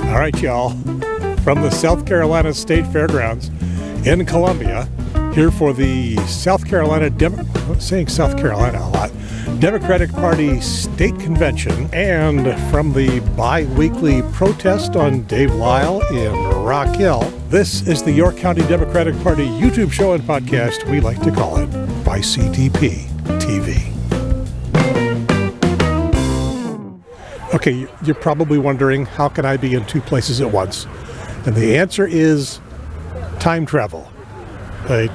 All right, y'all, from the South Carolina State Fairgrounds in Columbia, here for the South Carolina, I'm saying South Carolina a lot, Democratic Party State Convention, and from the bi-weekly protest on Dave Lyle in RockHill, this is the York County Democratic Party YouTube show and podcast. We like to call it YCDP TV. Okay, you're probably wondering, how can I be in two places at once? And the answer is time travel. I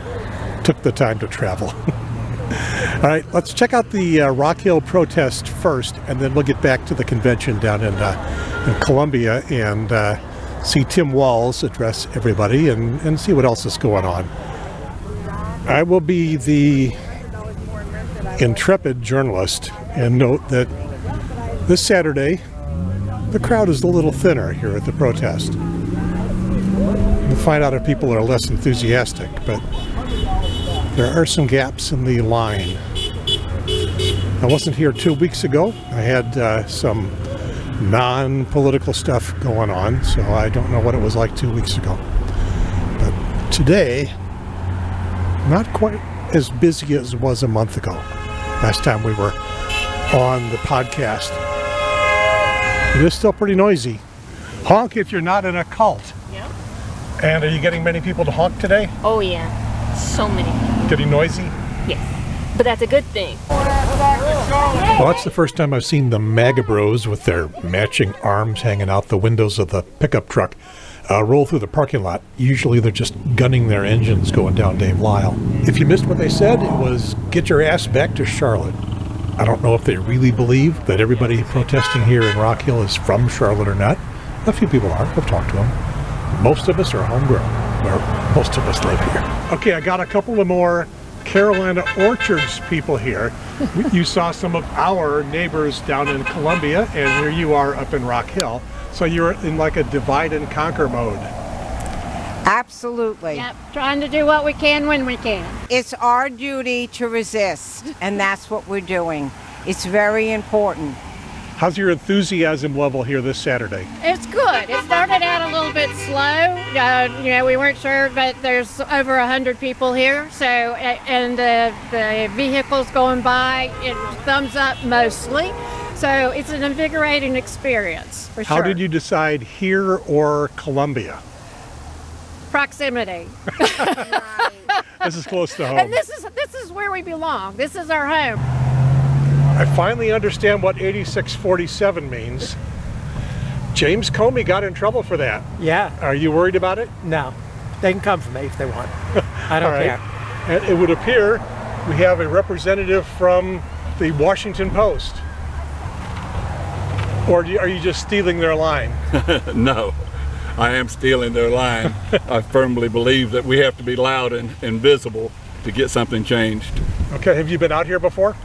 took the time to travel. All right, let's check out the RockHill protest first, and then we'll get back to the convention down in Columbia and see Tim Walz address everybody and see what else is going on. I will be the intrepid journalist and note that this Saturday, the crowd is a little thinner here at the protest. We'll find out if people are less enthusiastic, but there are some gaps in the line. I wasn't here 2 weeks ago. I had some non-political stuff going on, so I don't know what it was like 2 weeks ago. But today, not quite as busy as it was a month ago, last time we were on the podcast. It is still pretty noisy. Honk if you're not in a cult. Yeah. And are you getting many people to honk today? Oh yeah, so many. Getting noisy? Yes, but that's a good thing. Well, that's the first time I've seen the MAGA bros with their matching arms hanging out the windows of the pickup truck roll through the parking lot. Usually they're just gunning their engines going down Dave Lyle. If you missed what they said, it was get your ass back to Charlotte. I don't know if they really believe that everybody protesting here in RockHill is from Charlotte or not. A few people are. I've talked to them. Most of us are homegrown, or most of us live here. Okay, I got a couple of more Carolina Orchards people here. You saw some of our neighbors down in Columbia, and here you are up in RockHill. So you're in like a divide and conquer mode. Absolutely. Yep, trying to do what we can when we can. It's our duty to resist, and that's what we're doing. It's very important. How's your enthusiasm level here this Saturday? It's good. It started out a little bit slow. We weren't sure, but there's over 100 people here. So, and the vehicles going by, thumbs up mostly. So it's an invigorating experience, for sure. How did you decide here or Columbia? Proximity. This is close to home. And this is where we belong. This is our home. I finally understand what 8647 means. James Comey got in trouble for that. Yeah. Are you worried about it? No. They can come for me if they want. I don't care. And it would appear we have a representative from the Washington Post. Or are you just stealing their line? No. I am stealing their line. I firmly believe that we have to be loud and visible to get something changed. Okay, have you been out here before?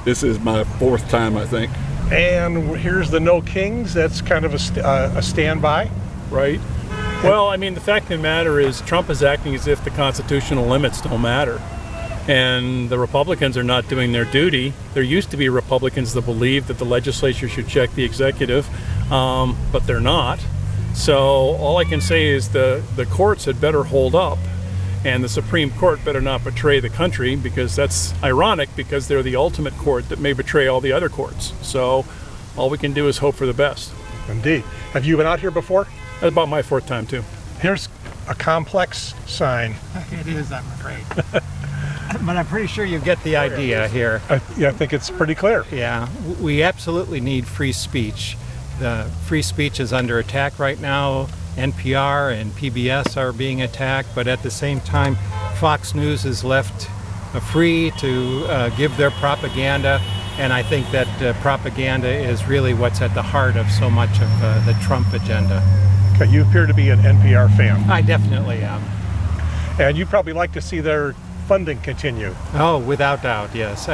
This is my fourth time, I think. And here's the No Kings. That's kind of a standby. Right. Well, I mean, the fact of the matter is Trump is acting as if the constitutional limits don't matter. And the Republicans are not doing their duty. There used to be Republicans that believed that the legislature should check the executive, but they're not. So all I can say is the courts had better hold up, and the Supreme Court better not betray the country, because that's ironic, because they're the ultimate court that may betray all the other courts. So all we can do is hope for the best. Indeed. Have you been out here before? That's about my fourth time too. Here's a complex sign. It is, I'm afraid. But I'm pretty sure you get the idea here. I think it's pretty clear. Yeah, we absolutely need free speech. The free speech is under attack right now. NPR and PBS are being attacked, but at the same time, Fox News is left free to give their propaganda, and I think that propaganda is really what's at the heart of so much of the Trump agenda. Okay, you appear to be an NPR fan. I definitely am. And you'd probably like to see their funding continue. Oh, without doubt, yes.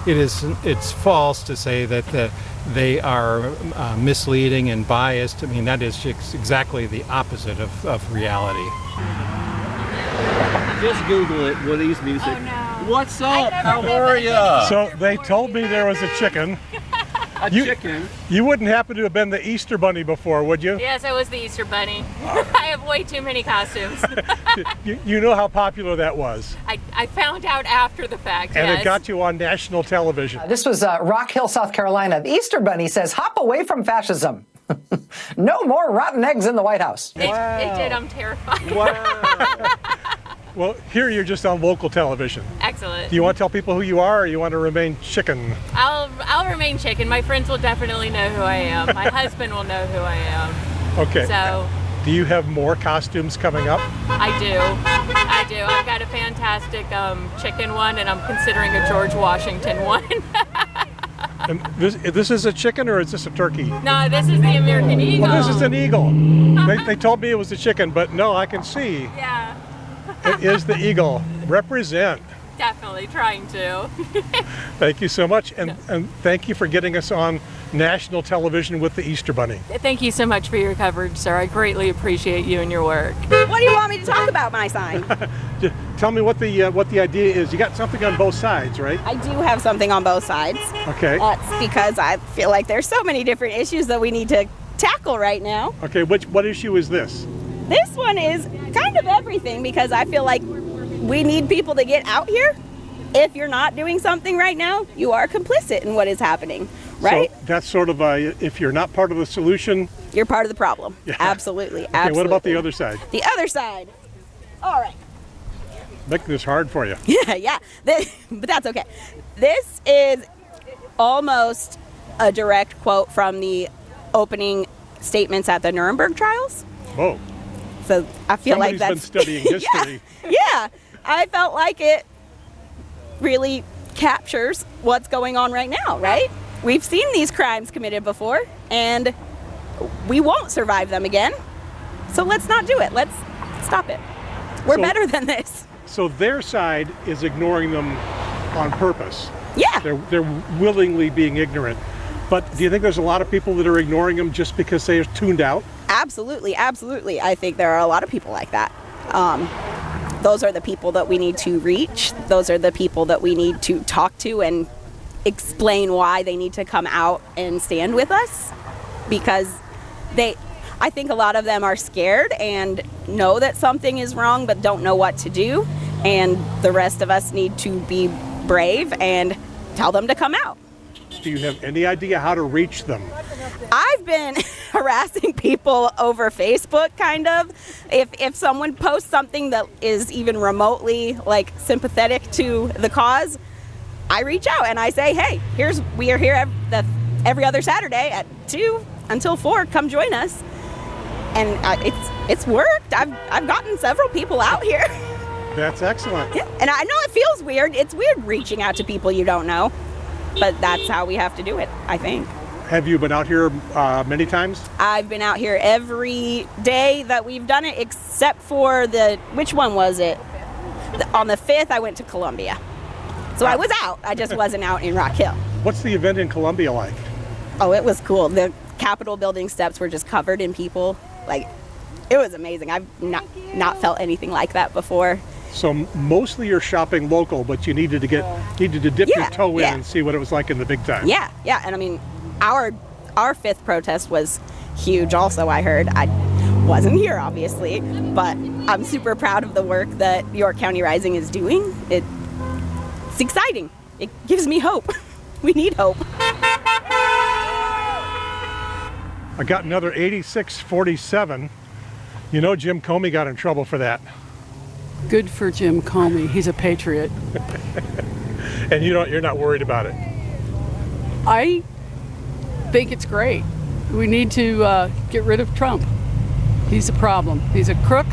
It's false to say that they are misleading and biased. I mean, that is exactly the opposite of reality. Just Google it, Woody's music. Oh, no. What's up? How are ya? So they told me there was a chicken, a chicken. You wouldn't happen to have been the Easter Bunny before, would you? Yes, I was the Easter Bunny. I have way too many costumes. You know how popular that was. I found out after the fact, And yes. it got you on national television. This was RockHill, South Carolina. The Easter Bunny says, hop away from fascism. No more rotten eggs in the White House. It did. I'm terrified. Wow. Well, here you're just on local television. Excellent. Do you want to tell people who you are, or you want to remain chicken? I'll remain chicken. My friends will definitely know who I am. My husband will know who I am. Okay. So Do you have more costumes coming up? I do. I've got a fantastic chicken one, and I'm considering a George Washington one. And this is a chicken, or is this a turkey? No, this is the American Eagle. Well, this is an eagle. They told me it was a chicken, but no, I can see. Yeah. It is the eagle. Represent. Definitely trying to. Thank you so much, and thank you for getting us on national television with the Easter Bunny. Thank you so much for your coverage, sir. I greatly appreciate you and your work. What do you want me to talk about, my sign? Tell me what the idea is. You got something on both sides, right? I do have something on both sides. Okay. That's because I feel like there's so many different issues that we need to tackle right now. Okay, what issue is this? This one is kind of everything, because I feel like we need people to get out here. If you're not doing something right now, you are complicit in what is happening, right? So that's sort of if you're not part of the solution, You're part of the problem. Yeah. Absolutely. Okay, Absolutely. what about the other side? The other side. All right. Making this hard for you. Yeah. But that's okay. This is almost a direct quote from the opening statements at the Nuremberg trials. Whoa. So I feel like Somebody's been that's studying history. yeah. I felt like it really captures what's going on right now, right? We've seen these crimes committed before, and we won't survive them again. So let's not do it. Let's stop it. We're So- better than this. So their side is ignoring them on purpose. Yeah. They're willingly being ignorant. But do you think there's a lot of people that are ignoring them just because they're tuned out? Absolutely, absolutely. I think there are a lot of people like that. Those are the people that we need to reach. Those are the people that we need to talk to and explain why they need to come out and stand with us, because I think a lot of them are scared and know that something is wrong but don't know what to do, and the rest of us need to be brave and tell them to come out. Do you have any idea how to reach them? I've been harassing people over Facebook, kind of. If someone posts something that is even remotely like sympathetic to the cause, I reach out and I say, hey, we are here every other Saturday at 2 until 4. Come join us. And it's worked. I've gotten several people out here. That's excellent. Yeah. And I know it feels weird. It's weird reaching out to people you don't know, but that's how we have to do it, I think. Have you been out here many times? I've been out here every day that we've done it, except for which one was it? On the 5th, I went to Columbia. So I was out. I just wasn't out in RockHill. What's the event in Columbia like? Oh, it was cool. The Capitol building steps were just covered in people. Like, it was amazing. I've not felt anything like that before. So mostly you're shopping local, but you needed to dip your toe in and see what it was like in the big time. Yeah. And I mean, our 5th protest was huge also, I heard. I wasn't here, obviously, but I'm super proud of the work that York County Rising is doing. It's exciting. It gives me hope. We need hope. I got another 86-47. You know Jim Comey got in trouble for that. Good for Jim Comey. He's a patriot. And you're not worried about it. I think it's great. We need to get rid of Trump. He's a problem. He's a crook,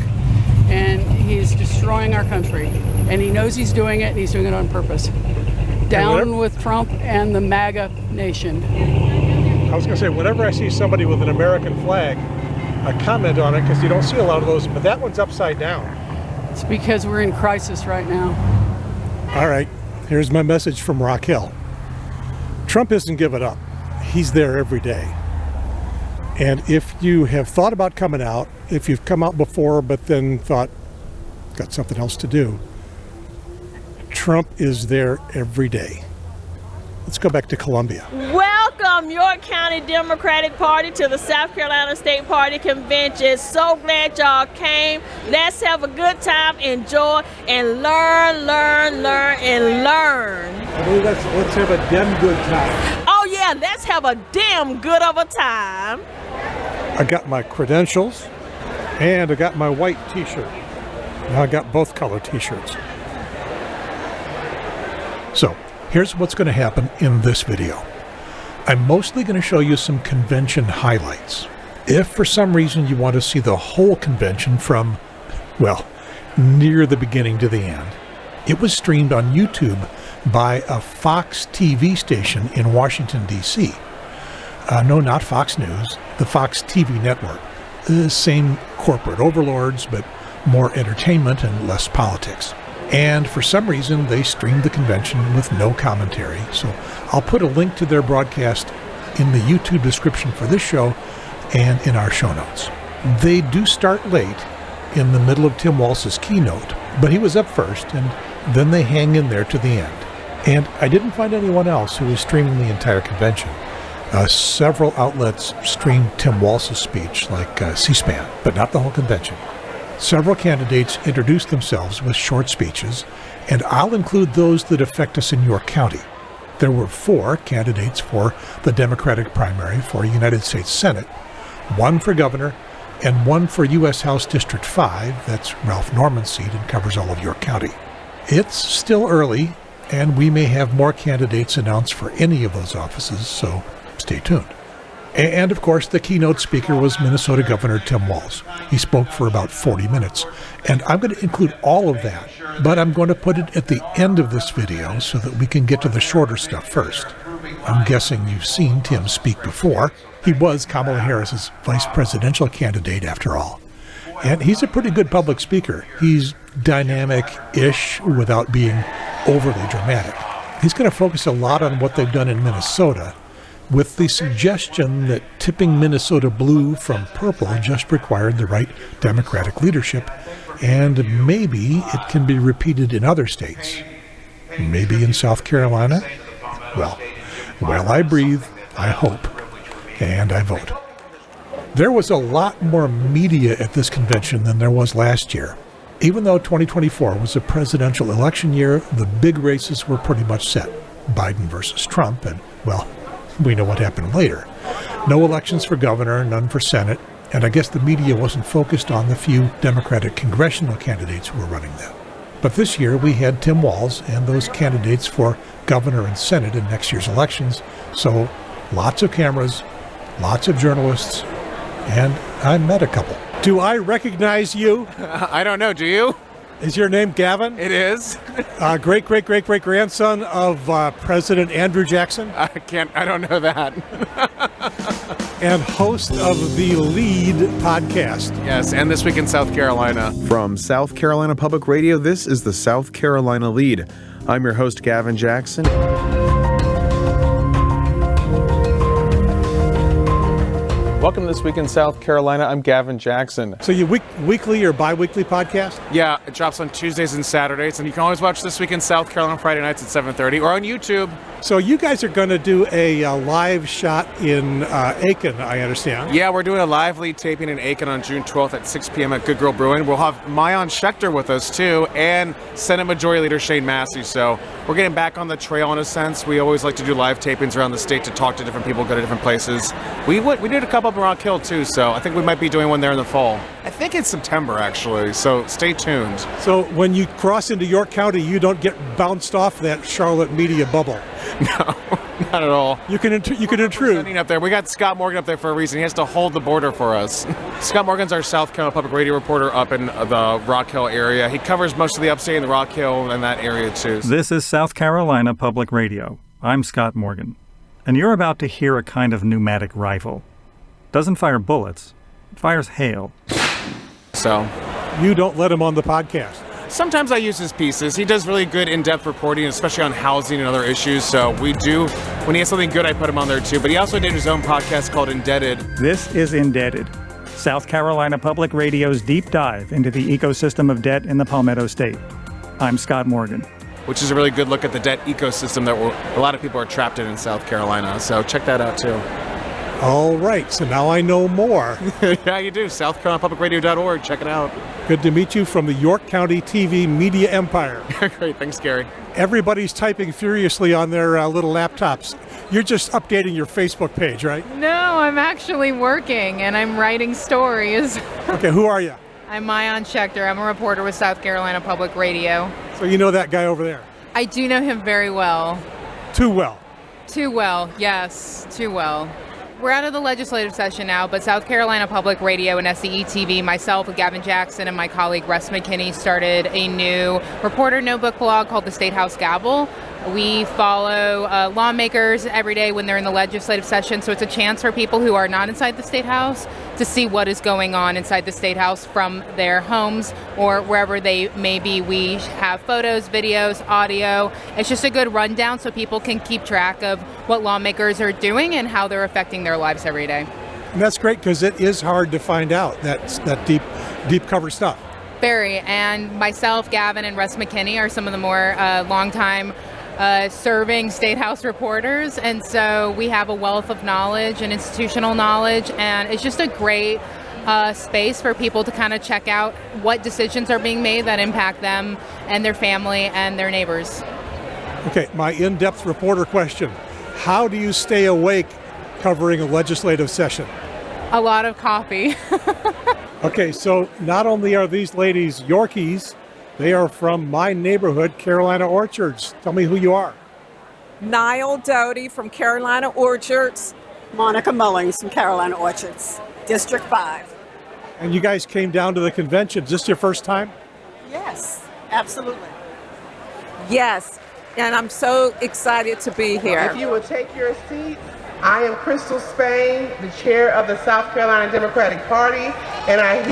and he's destroying our country. And he knows he's doing it, and he's doing it on purpose. Down with Trump and the MAGA nation. I was going to say, whenever I see somebody with an American flag, I comment on it because you don't see a lot of those, but that one's upside down. It's because we're in crisis right now. All right, here's my message from RockHill. Trump isn't giving up. He's there every day. And if you have thought about coming out, if you've come out before but then thought, got something else to do, Trump is there every day. Let's go back to Columbia. Well, Welcome, York County Democratic Party, to the South Carolina State Party Convention. So glad y'all came. Let's have a good time, enjoy, and learn, and learn. I believe let's have a damn good time. Oh yeah, let's have a damn good of a time. I got my credentials, and I got my white t-shirt. Now I got both color t-shirts. So, here's what's going to happen in this video. I'm mostly going to show you some convention highlights. If for some reason you want to see the whole convention from, well, near the beginning to the end, it was streamed on YouTube by a Fox TV station in Washington, D.C. No, not Fox News, the Fox TV network. The same corporate overlords, but more entertainment and less politics. And for some reason, they streamed the convention with no commentary. So I'll put a link to their broadcast in the YouTube description for this show and in our show notes. They do start late in the middle of Tim Walz's keynote, but he was up first, and then they hang in there to the end. And I didn't find anyone else who was streaming the entire convention. Several outlets streamed Tim Walz's speech, like C-SPAN, but not the whole convention. Several candidates introduced themselves with short speeches, and I'll include those that affect us in York County. There were 4 candidates for the Democratic primary for United States Senate, 1 for governor, and 1 for U.S. House District 5, that's Ralph Norman's seat and covers all of York County. It's still early, and we may have more candidates announced for any of those offices, so stay tuned. And of course, the keynote speaker was Minnesota Governor Tim Walz. He spoke for about 40 minutes. And I'm going to include all of that, but I'm going to put it at the end of this video so that we can get to the shorter stuff first. I'm guessing you've seen Tim speak before. He was Kamala Harris's vice presidential candidate after all. And he's a pretty good public speaker. He's dynamic-ish without being overly dramatic. He's going to focus a lot on what they've done in Minnesota, with the suggestion that tipping Minnesota blue from purple just required the right Democratic leadership, and maybe it can be repeated in other states. Maybe in South Carolina? Well, while I breathe, I hope, and I vote. There was a lot more media at this convention than there was last year. Even though 2024 was a presidential election year, the big races were pretty much set. Biden versus Trump, and, well, we know what happened later. No elections for governor, none for Senate, and I guess the media wasn't focused on the few Democratic congressional candidates who were running them. But this year we had Tim Walz and those candidates for governor and Senate in next year's elections, so lots of cameras, lots of journalists, and I met a couple. Do I recognize you? I don't know, do you? Is your name Gavin? It is. Great-great-great-great-grandson of President Andrew Jackson? I don't know that. And host of the Lead podcast. Yes, and This Week in South Carolina. From South Carolina Public Radio, this is the South Carolina Lead. I'm your host, Gavin Jackson. Welcome to This Week in South Carolina. I'm Gavin Jackson. So you weekly or bi-weekly podcast? Yeah, it drops on Tuesdays and Saturdays, and you can always watch This Week in South Carolina Friday nights at 7:30 or on YouTube. So you guys are going to do a live shot in Aiken, I understand. Yeah, we're doing a live lead taping in Aiken on June 12th at 6 p.m. at Good Girl Brewing. We'll have Maayan Schecter with us, too, and Senate Majority Leader Shane Massey. So we're getting back on the trail in a sense. We always like to do live tapings around the state to talk to different people, go to different places. We did a couple up in RockHill, too, so I think we might be doing one there in the fall. I think it's September, actually, so stay tuned. So when you cross into York County, you don't get bounced off that Charlotte media bubble? No, not at all. You can intrude. Up there. We got Scott Morgan up there for a reason. He has to hold the border for us. Scott Morgan's our South Carolina Public Radio reporter up in the RockHill area. He covers most of the upstate and the RockHill and that area, too. This is South Carolina Public Radio. I'm Scott Morgan. And you're about to hear a kind of pneumatic rifle. Doesn't fire bullets. It fires hail. So you don't let him on the podcast? Sometimes I use his pieces. He does really good in-depth reporting, especially on housing and other issues. So we do, when he has something good, I put him on there too. But he also did his own podcast called Indebted. This is Indebted, South Carolina Public Radio's deep dive into the ecosystem of debt in the Palmetto State. I'm Scott Morgan. which is a really good look at the debt ecosystem that a lot of people are trapped in South Carolina. So check that out too. All right, so now I know more. Yeah, you do. SouthCarolinaPublicRadio.org. Check it out. Good to meet you from the York County TV media empire. Great, thanks, Gary. Everybody's typing furiously on their little laptops. You're just updating your Facebook page, right? No, I'm actually working and I'm writing stories. Okay, who are you? I'm Maayan Schecter. I'm a reporter with South Carolina Public Radio. So you know that guy over there? I do know him very well. Too well? Too well, yes, too well. We're out of the legislative session now, but South Carolina Public Radio and SCDP, myself with Gavin Jackson and my colleague Russ McKinney started a new reporter notebook blog called the State House Gavel. We follow lawmakers every day when they're in the legislative session, so it's a chance for people who are not inside the State House to see what is going on inside the State House from their homes or wherever they may be. We have photos, videos, audio. It's just a good rundown so people can keep track of what lawmakers are doing and how they're affecting their lives every day. And that's great because it is hard to find out that deep cover stuff. Very. And myself, Gavin, and Russ McKinney are some of the more longtime serving State House reporters, and so we have a wealth of knowledge and institutional knowledge, and it's just a great space for people to kind of check out what decisions are being made that impact them and their family and their neighbors. Okay, my in-depth reporter question. How do you stay awake covering a legislative session? A lot of coffee. Okay, so not only are these ladies Yorkies, they are from my neighborhood, Carolina Orchards. Tell me who you are. Niall Doty from Carolina Orchards. Monica Mullings from Carolina Orchards, District 5. And you guys came down to the convention. Is this your first time? Yes, absolutely. Yes, and I'm so excited to be here. If you will take your seats, I am Crystal Spain, the chair of the South Carolina Democratic Party, and I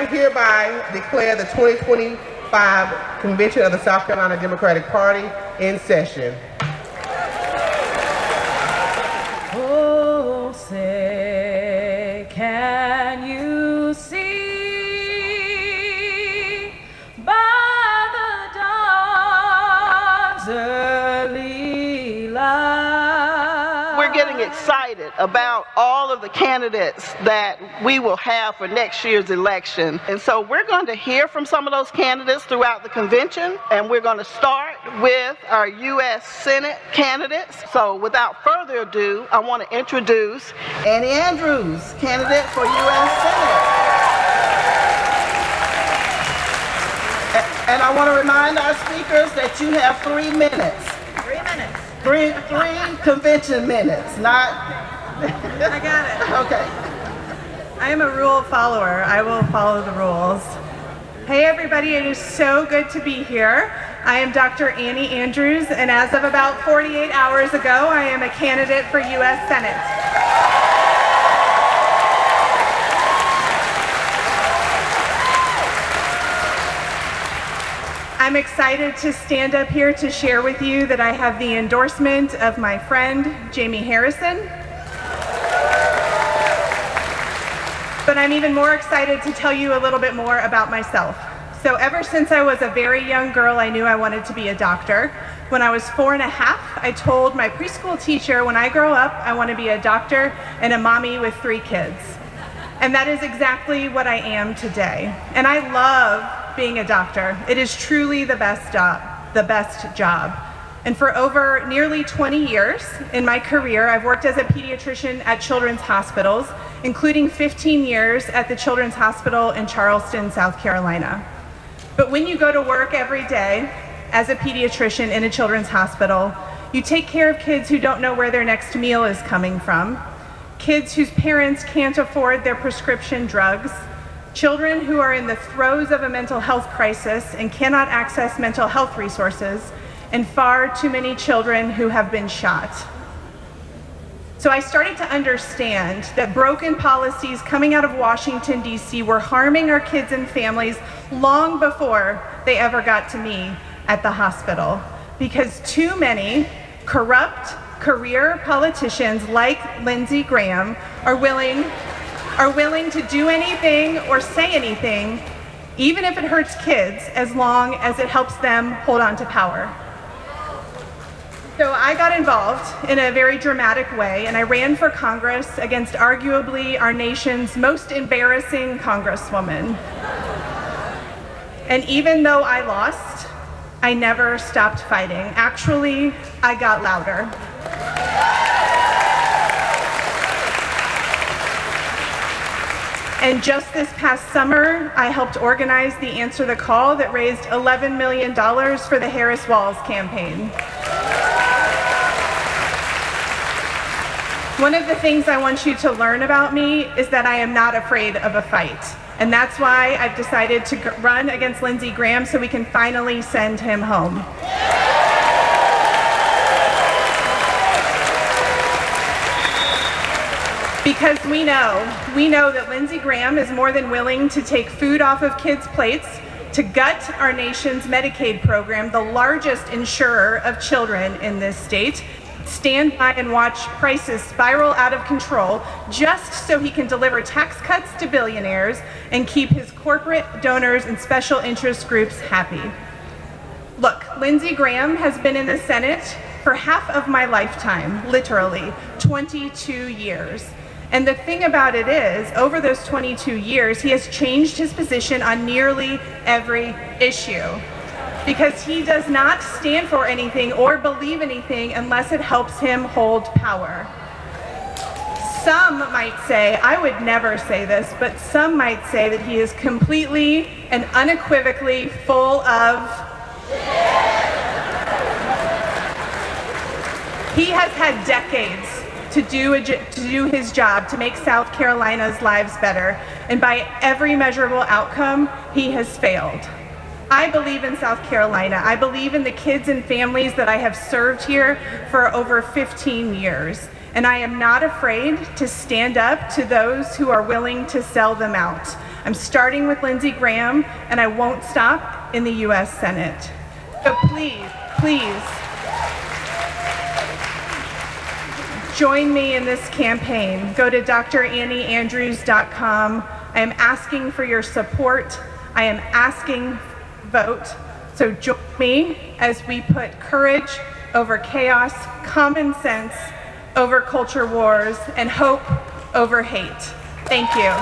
hereby declare the 2025 Convention of the South Carolina Democratic Party in session. Oh, say, can you see by the dawn's early light? We're getting excited about all of the candidates that we will have for next year's election. And so we're going to hear from some of those candidates throughout the convention, and we're going to start with our U.S. Senate candidates. So without further ado, I want to introduce Annie Andrews, candidate for U.S. Senate. And I want to remind our speakers that you have 3 minutes. 3 minutes. Three convention minutes, not... I got it. Okay. I am a rule follower. I will follow the rules. Hey everybody, it is so good to be here. I am Dr. Annie Andrews, and as of about 48 hours ago, I am a candidate for U.S. Senate. I'm excited to stand up here to share with you that I have the endorsement of my friend, Jamie Harrison. But I'm even more excited to tell you a little bit more about myself. So ever since I was a very young girl, I knew I wanted to be a doctor. When I was 4 and a half, I told my preschool teacher, when I grow up, I want to be a doctor and a mommy with 3 kids. And that is exactly what I am today. And I love being a doctor. It is truly the best job. And for over nearly 20 years in my career, I've worked as a pediatrician at children's hospitals, including 15 years at the Children's Hospital in Charleston, South Carolina. But when you go to work every day as a pediatrician in a children's hospital, you take care of kids who don't know where their next meal is coming from, kids whose parents can't afford their prescription drugs, children who are in the throes of a mental health crisis and cannot access mental health resources, and far too many children who have been shot. So I started to understand that broken policies coming out of Washington, D.C. were harming our kids and families long before they ever got to me at the hospital, because too many corrupt career politicians like Lindsey Graham are willing are willing to do anything or say anything, even if it hurts kids, as long as it helps them hold on to power. So I got involved in a very dramatic way, and I ran for Congress against arguably our nation's most embarrassing congresswoman. And even though I lost, I never stopped fighting. Actually, I got louder. And just this past summer, I helped organize the Answer the Call that raised $11 million for the Harris Walz campaign. One of the things I want you to learn about me is that I am not afraid of a fight. And that's why I've decided to run against Lindsey Graham so we can finally send him home. Because we know that Lindsey Graham is more than willing to take food off of kids' plates, to gut our nation's Medicaid program, the largest insurer of children in this state, stand by and watch prices spiral out of control just so he can deliver tax cuts to billionaires and keep his corporate donors and special interest groups happy. Look, Lindsey Graham has been in the Senate for half of my lifetime, literally, 22 years. And the thing about it is, over those 22 years, he has changed his position on nearly every issue. Because he does not stand for anything or believe anything unless it helps him hold power. Some might say, I would never say this, but some might say that he is completely and unequivocally full of... He has had decades to do his job to make South Carolina's lives better, and by every measurable outcome, he has failed. I believe in South Carolina. I believe in the kids and families that I have served here for over 15 years. And I am not afraid to stand up to those who are willing to sell them out. I'm starting with Lindsey Graham, and I won't stop in the U.S. Senate. So please, please, join me in this campaign. Go to DrAnnieAndrews.com. I am asking for your support. I am asking vote. So join me as we put courage over chaos, common sense over culture wars, and hope over hate. Thank you.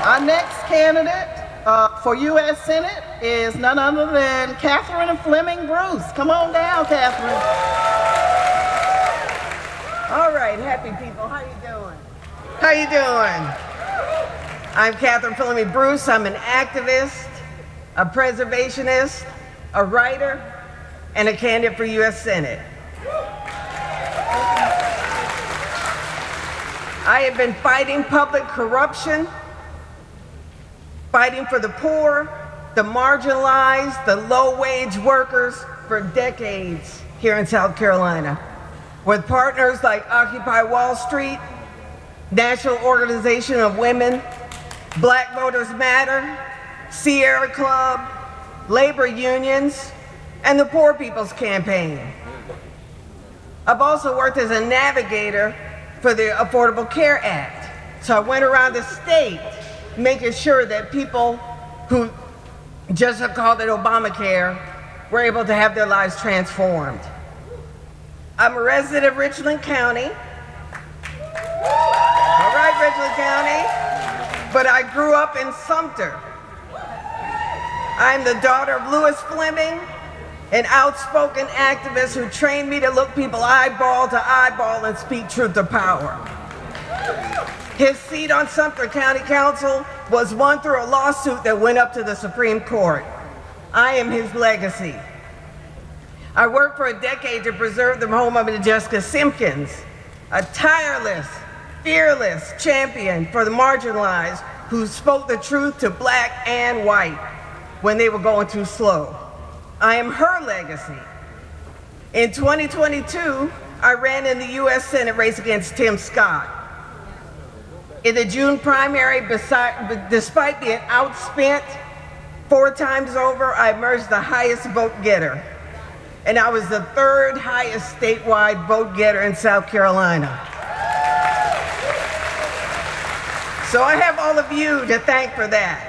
Our next candidate for U.S. Senate is none other than Catherine Fleming Bruce. Come on down, Catherine. All right, happy people, how you doing? How you doing? I'm Catherine Fleming Bruce. I'm an activist, a preservationist, a writer, and a candidate for U.S. Senate. I have been fighting public corruption, fighting for the poor, the marginalized, the low-wage workers for decades here in South Carolina, with partners like Occupy Wall Street, National Organization of Women, Black Voters Matter, Sierra Club, labor unions, and the Poor People's Campaign. I've also worked as a navigator for the Affordable Care Act. So I went around the state making sure that people who just have called it Obamacare were able to have their lives transformed. I'm a resident of Richland County. All right, Richland County. But I grew up in Sumter. I'm the daughter of Lewis Fleming, an outspoken activist who trained me to look people eyeball to eyeball and speak truth to power. His seat on Sumter County Council was won through a lawsuit that went up to the Supreme Court. I am his legacy. I worked for a decade to preserve the home of Jessica Simpkins, a tireless, fearless champion for the marginalized who spoke the truth to black and white when they were going too slow. I am her legacy. In 2022, I ran in the U.S. Senate race against Tim Scott. In the June primary, despite being outspent 4 times over, I emerged the highest vote getter. And I was the 3rd highest statewide vote getter in South Carolina. So I have all of you to thank for that.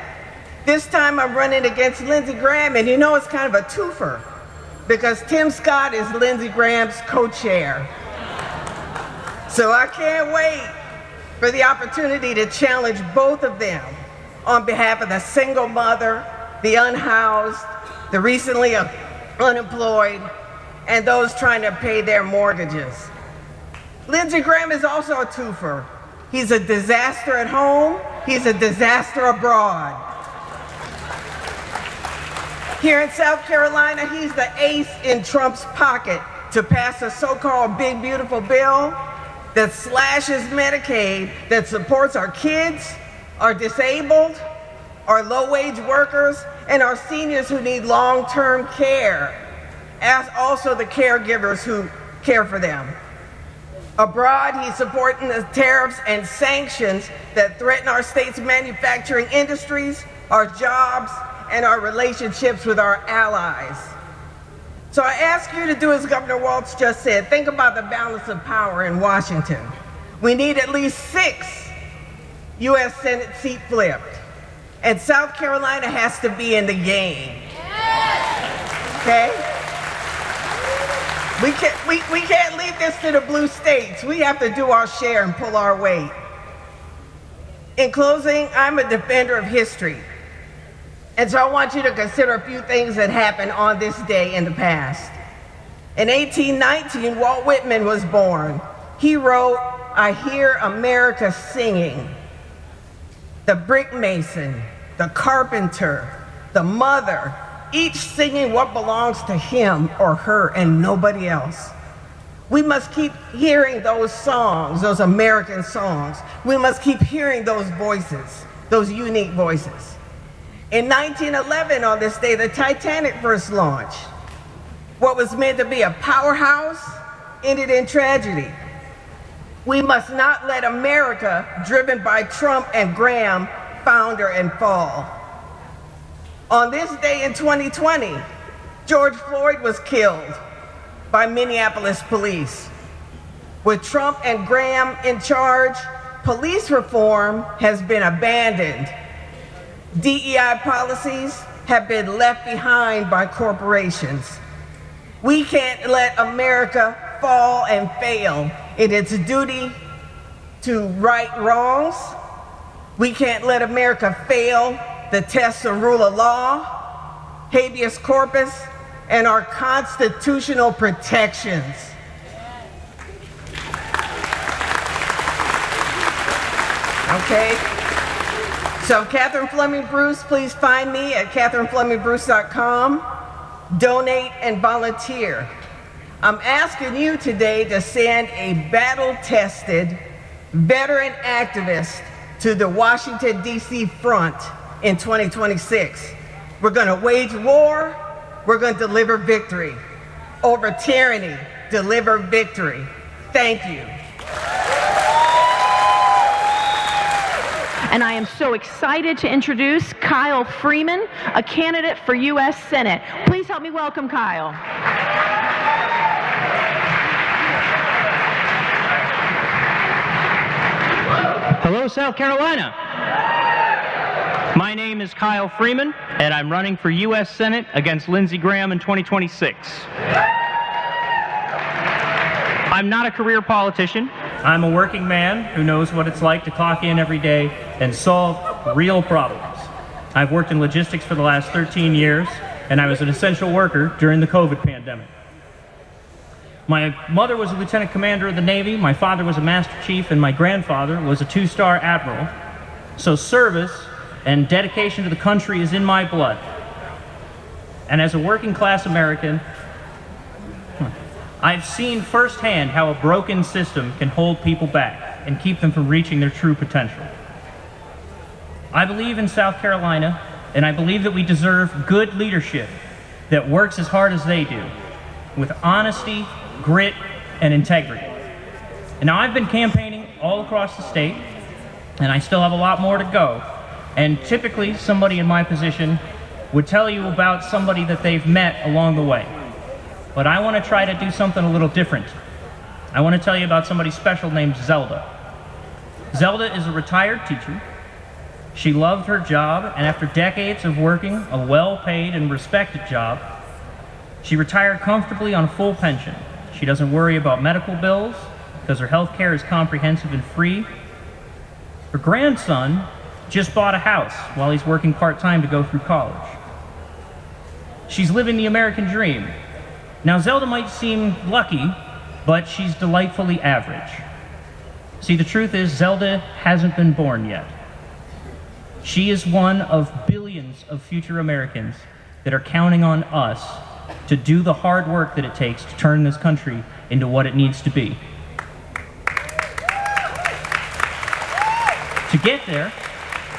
This time I'm running against Lindsey Graham, and you know it's kind of a twofer because Tim Scott is Lindsey Graham's co-chair. So I can't wait for the opportunity to challenge both of them on behalf of the single mother, the unhoused, the recently unemployed, and those trying to pay their mortgages. Lindsey Graham is also a twofer. He's a disaster at home, he's a disaster abroad. Here in South Carolina, he's the ace in Trump's pocket to pass a so-called big, beautiful bill that slashes Medicaid, that supports our kids, our disabled, our low-wage workers, and our seniors who need long-term care, as also the caregivers who care for them. Abroad, he's supporting the tariffs and sanctions that threaten our state's manufacturing industries, our jobs, and our relationships with our allies. So I ask you to do as Governor Walz just said, think about the balance of power in Washington. We need at least 6 U.S. Senate seat flipped, and South Carolina has to be in the game. Okay? We can't leave this to the blue states. We have to do our share and pull our weight. In closing, I'm a defender of history. And so I want you to consider a few things that happened on this day in the past. In 1819, Walt Whitman was born. He wrote, "I hear America singing." The brick mason, the carpenter, the mother, each singing what belongs to him or her and nobody else. We must keep hearing those songs, those American songs. We must keep hearing those voices, those unique voices. In 1911, on this day, the Titanic first launched. What was meant to be a powerhouse ended in tragedy. We must not let America, driven by Trump and Graham, founder and fall. On this day in 2020, George Floyd was killed by Minneapolis police. With Trump and Graham in charge, police reform has been abandoned. DEI policies have been left behind by corporations. We can't let America fall and fail in its duty to right wrongs. We can't let America fail the test of rule of law, habeas corpus, and our constitutional protections. Okay? So Catherine Fleming Bruce, please find me at catherineflemingbruce.com. Donate and volunteer. I'm asking you today to send a battle-tested veteran activist to the Washington, D.C. front in 2026. We're going to wage war. We're going to deliver victory. Over tyranny, deliver victory. Thank you. And I am so excited to introduce Kyle Freeman, a candidate for U.S. Senate. Please help me welcome Kyle. Hello, South Carolina. My name is Kyle Freeman, and I'm running for U.S. Senate against Lindsey Graham in 2026. I'm not a career politician. I'm a working man who knows what it's like to clock in every day and solve real problems. I've worked in logistics for the last 13 years, and I was an essential worker during the COVID pandemic. My mother was a lieutenant commander of the Navy, my father was a master chief, and my grandfather was a 2-star admiral. So service and dedication to the country is in my blood. And as a working class American, I've seen firsthand how a broken system can hold people back and keep them from reaching their true potential. I believe in South Carolina, and I believe that we deserve good leadership that works as hard as they do, with honesty, grit, and integrity. And now I've been campaigning all across the state, and I still have a lot more to go. And typically, somebody in my position would tell you about somebody that they've met along the way. But I want to try to do something a little different. I want to tell you about somebody special named Zelda. Zelda is a retired teacher. She loved her job, and after decades of working a well-paid and respected job, she retired comfortably on a full pension. She doesn't worry about medical bills because her health care is comprehensive and free. Her grandson just bought a house while he's working part-time to go through college. She's living the American dream. Now, Zelda might seem lucky, but she's delightfully average. See, the truth is, Zelda hasn't been born yet. She is one of billions of future Americans that are counting on us to do the hard work that it takes to turn this country into what it needs to be. To get there,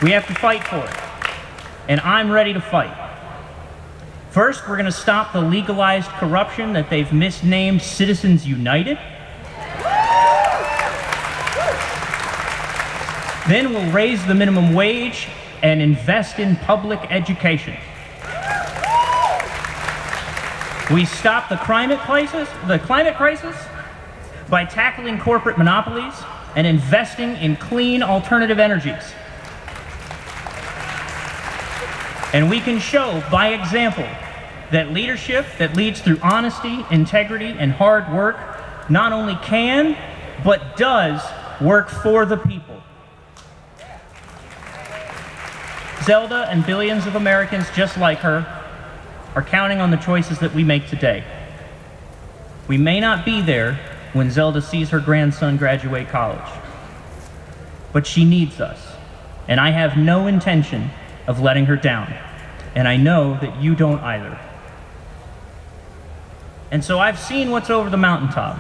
we have to fight for it. And I'm ready to fight. First, we're going to stop the legalized corruption that they've misnamed Citizens United. Then we'll raise the minimum wage and invest in public education. We stop the climate crisis by tackling corporate monopolies and investing in clean alternative energies. And we can show by example that leadership that leads through honesty, integrity, and hard work not only can, but does work for the people. Zelda and billions of Americans just like her are counting on the choices that we make today. We may not be there when Zelda sees her grandson graduate college, but she needs us, and I have no intention of letting her down, and I know that you don't either. And so I've seen what's over the mountaintop.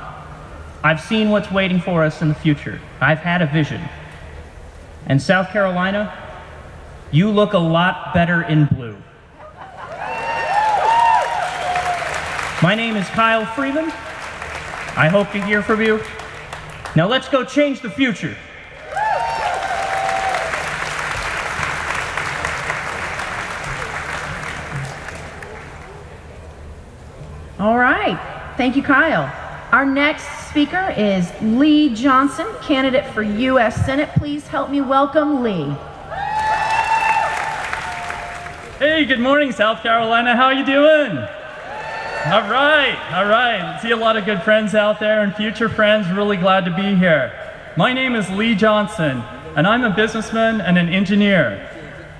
I've seen what's waiting for us in the future. I've had a vision. And South Carolina, you look a lot better in blue. My name is Kyle Freeman. I hope to hear from you. Now let's go change the future. All right. Thank you, Kyle. Our next speaker is Lee Johnson, candidate for U.S. Senate. Please help me welcome Lee. Hey, good morning, South Carolina. How are you doing? All right. See a lot of good friends out there and future friends. Really glad to be here. My name is Lee Johnson, and I'm a businessman and an engineer.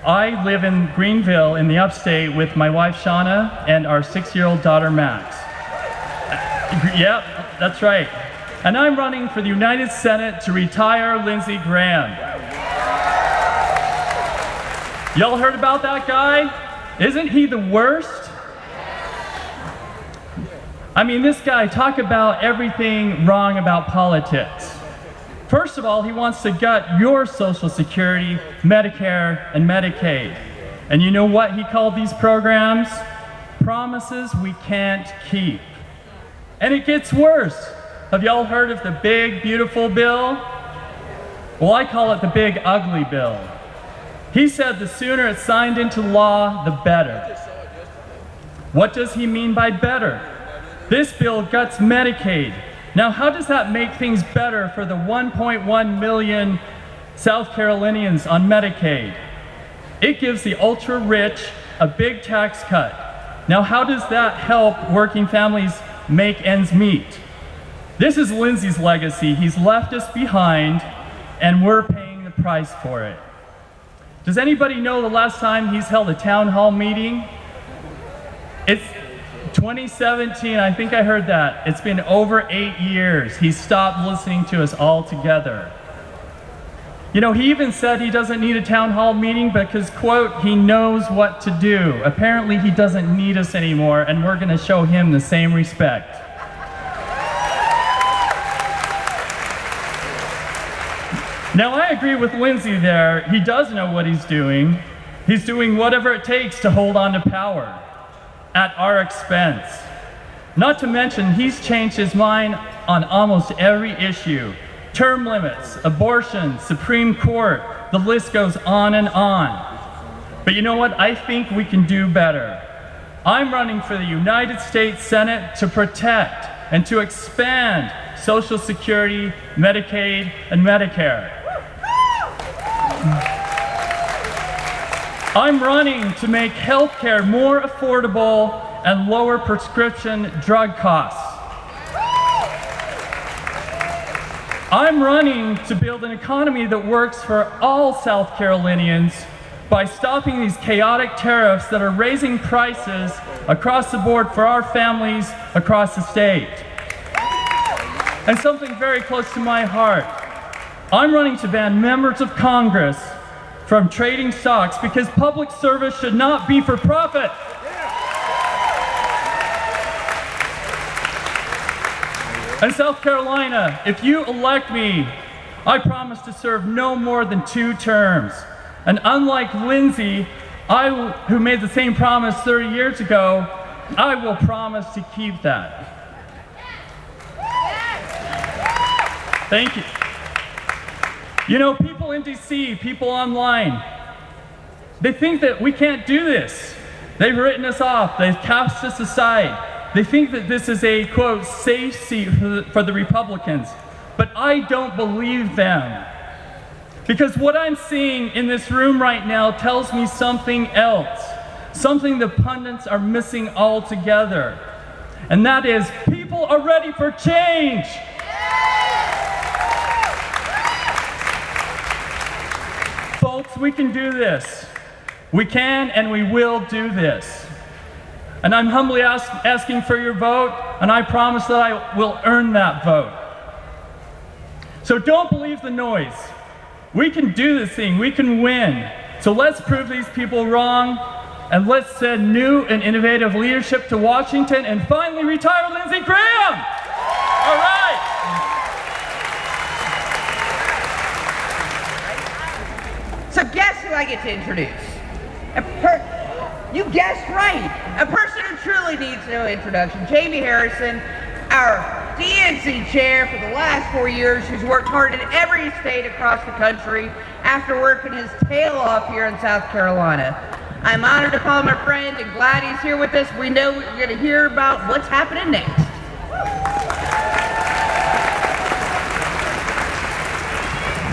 I live in Greenville in the upstate with my wife, Shauna, and our 6-year-old daughter, Max. Yep, that's right. And I'm running for the United Senate to retire Lindsey Graham. Y'all heard about that guy? Isn't he the worst? I mean, this guy, talk about everything wrong about politics. First of all, he wants to gut your Social Security, Medicare, and Medicaid. And you know what he called these programs? Promises we can't keep. And it gets worse. Have y'all heard of the big, beautiful bill? Well, I call it the big, ugly bill. He said the sooner it's signed into law, the better. What does he mean by better? This bill guts Medicaid. Now, how does that make things better for the 1.1 million South Carolinians on Medicaid? It gives the ultra-rich a big tax cut. Now, how does that help working families make ends meet? This is Lindsey's legacy. He's left us behind, and we're paying the price for it. Does anybody know the last time he's held a town hall meeting? It's 2017, I think I heard that. It's been over 8 years. He stopped listening to us altogether. You know, he even said he doesn't need a town hall meeting because, quote, he knows what to do. Apparently he doesn't need us anymore, and we're gonna show him the same respect. Now, I agree with Lindsey there. He does know what he's doing. He's doing whatever it takes to hold on to power at our expense. Not to mention, he's changed his mind on almost every issue. Term limits, abortion, Supreme Court, the list goes on and on. But you know what? I think we can do better. I'm running for the United States Senate to protect and to expand Social Security, Medicaid, and Medicare. I'm running to make healthcare more affordable and lower prescription drug costs. I'm running to build an economy that works for all South Carolinians by stopping these chaotic tariffs that are raising prices across the board for our families across the state. And something very close to my heart, I'm running to ban members of Congress from trading stocks because public service should not be for profit. And South Carolina, if you elect me, I promise to serve no more than 2 terms. And unlike Lindsay, who made the same promise 30 years ago, I will promise to keep that. Thank you. You know, people in DC, people online, they think that we can't do this. They've written us off. They've cast us aside. They think that this is a, quote, safe seat for the Republicans. But I don't believe them. Because what I'm seeing in this room right now tells me something else. Something the pundits are missing altogether. And that is, people are ready for change. Folks, we can do this. We can and we will do this. And I'm humbly asking for your vote, and I promise that I will earn that vote. So don't believe the noise. We can do this thing, we can win. So let's prove these people wrong, and let's send new and innovative leadership to Washington and finally retire Lindsey Graham! All right! So guess who I get to introduce? You guessed right. A person who truly needs no introduction. Jamie Harrison, our DNC Chair for the last 4 years, who's worked hard in every state across the country after working his tail off here in South Carolina. I'm honored to call him a friend and glad he's here with us. We know we're going to hear about what's happening next.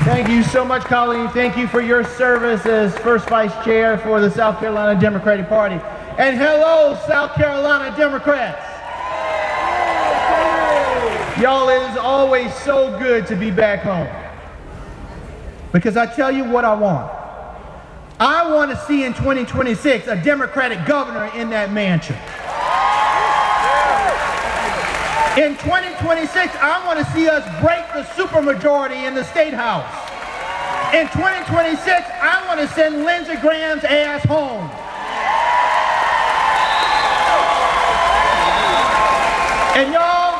Thank you so much, Colleen. Thank you for your service as first vice chair for the South Carolina Democratic Party. And hello, South Carolina Democrats. Y'all, it is always so good to be back home. Because I tell you what I want. I want to see in 2026 a Democratic governor in that mansion. In 2026, I want to see us break the supermajority in the State House. In 2026, I want to send Lindsey Graham's ass home. And y'all,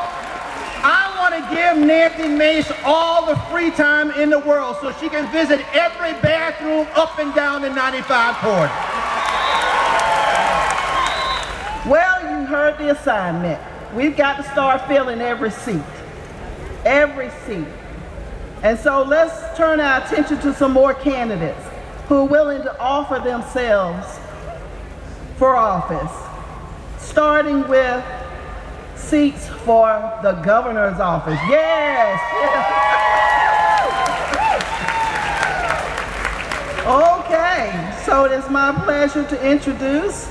I want to give Nancy Mace all the free time in the world so she can visit every bathroom up and down the 95 corridor. Well, you heard the assignment. We've got to start filling every seat. Every seat. And so let's turn our attention to some more candidates who are willing to offer themselves for office, starting with seats for the governor's office. Yes! Okay, so it is my pleasure to introduce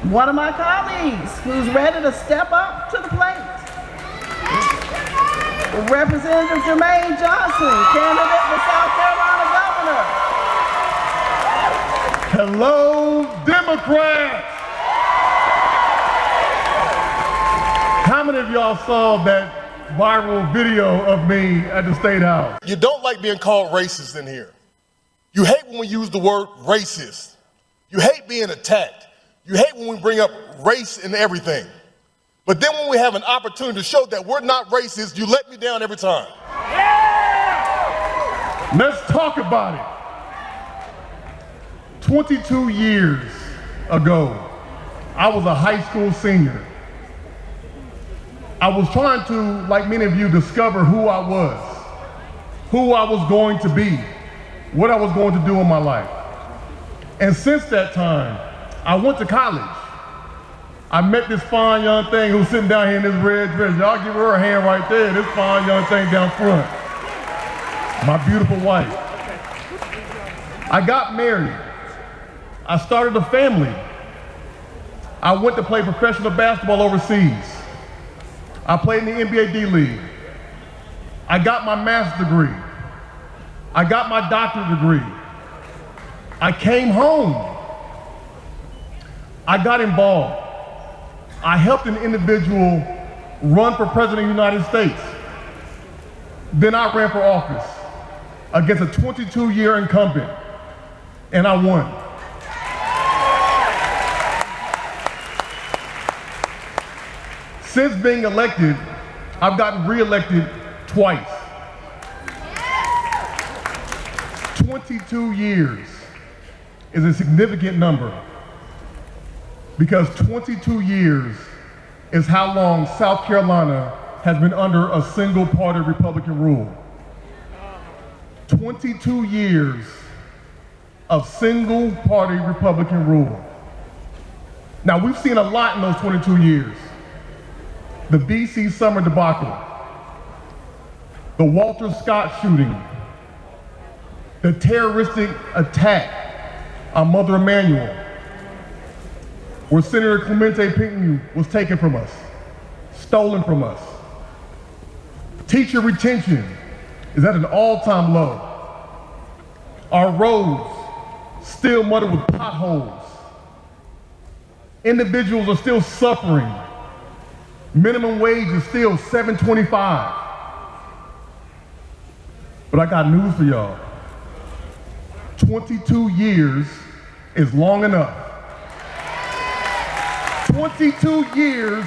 one of my colleagues who's ready to step up to the plate. Representative Jermaine Johnson, candidate for South Carolina governor. Hello, Democrats! How many of y'all saw that viral video of me at the State House? You don't like being called racist in here. You hate when we use the word racist. You hate being attacked. You hate when we bring up race in everything. But then when we have an opportunity to show that we're not racist, you let me down every time. Yeah! Let's talk about it. 22 years ago, I was a high school senior. I was trying to, like many of you, discover who I was going to be, what I was going to do in my life. And since that time, I went to college. I met this fine young thing who's sitting down here in this red dress. Y'all give her a hand right there. This fine young thing down front. My beautiful wife. I got married. I started a family. I went to play professional basketball overseas. I played in the NBA D-League. I got my master's degree. I got my doctorate degree. I came home. I got involved. I helped an individual run for president of the United States. Then I ran for office against a 22-year incumbent, and I won. Since being elected, I've gotten re-elected twice. 22 years is a significant number because 22 years is how long South Carolina has been under a single-party Republican rule. 22 years of single-party Republican rule. Now, we've seen a lot in those 22 years. The BC summer debacle, the Walter Scott shooting, the terroristic attack on Mother Emanuel, where Senator Clemente Pinckney was taken from us, stolen from us. Teacher retention is at an all-time low. Our roads still muddied with potholes. Individuals are still suffering. Minimum wage is still $7.25. But I got news for y'all. 22 years is long enough. 22 years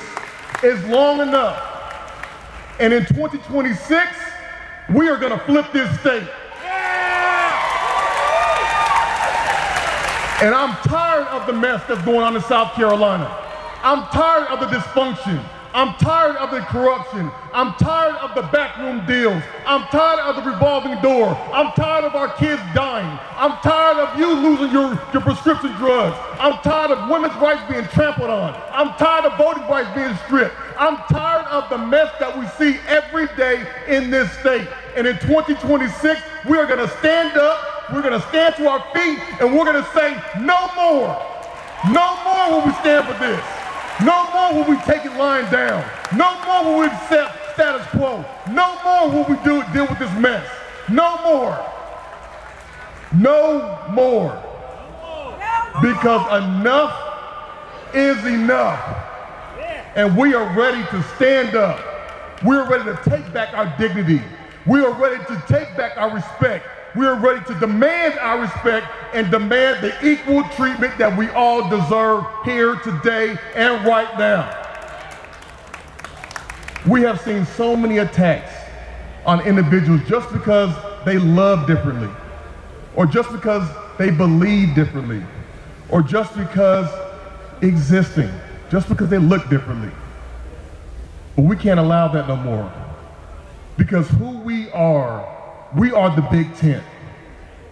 is long enough. And in 2026, we are gonna flip this state. And I'm tired of the mess that's going on in South Carolina. I'm tired of the dysfunction. I'm tired of the corruption. I'm tired of the backroom deals. I'm tired of the revolving door. I'm tired of our kids dying. I'm tired of you losing your prescription drugs. I'm tired of women's rights being trampled on. I'm tired of voting rights being stripped. I'm tired of the mess that we see every day in this state. And in 2026, we are gonna stand up, we're gonna stand to our feet, and we're gonna say, no more. No more will we stand for this. No more will we take it lying down. No more will we accept status quo. No more will we deal with this mess. No more. No more. Because enough is enough. And we are ready to stand up. We are ready to take back our dignity. We are ready to take back our respect. We are ready to demand our respect and demand the equal treatment that we all deserve here today and right now. We have seen so many attacks on individuals just because they love differently, or just because they believe differently, or just because existing, just because they look differently. But we can't allow that no more. Because who we are the big tent.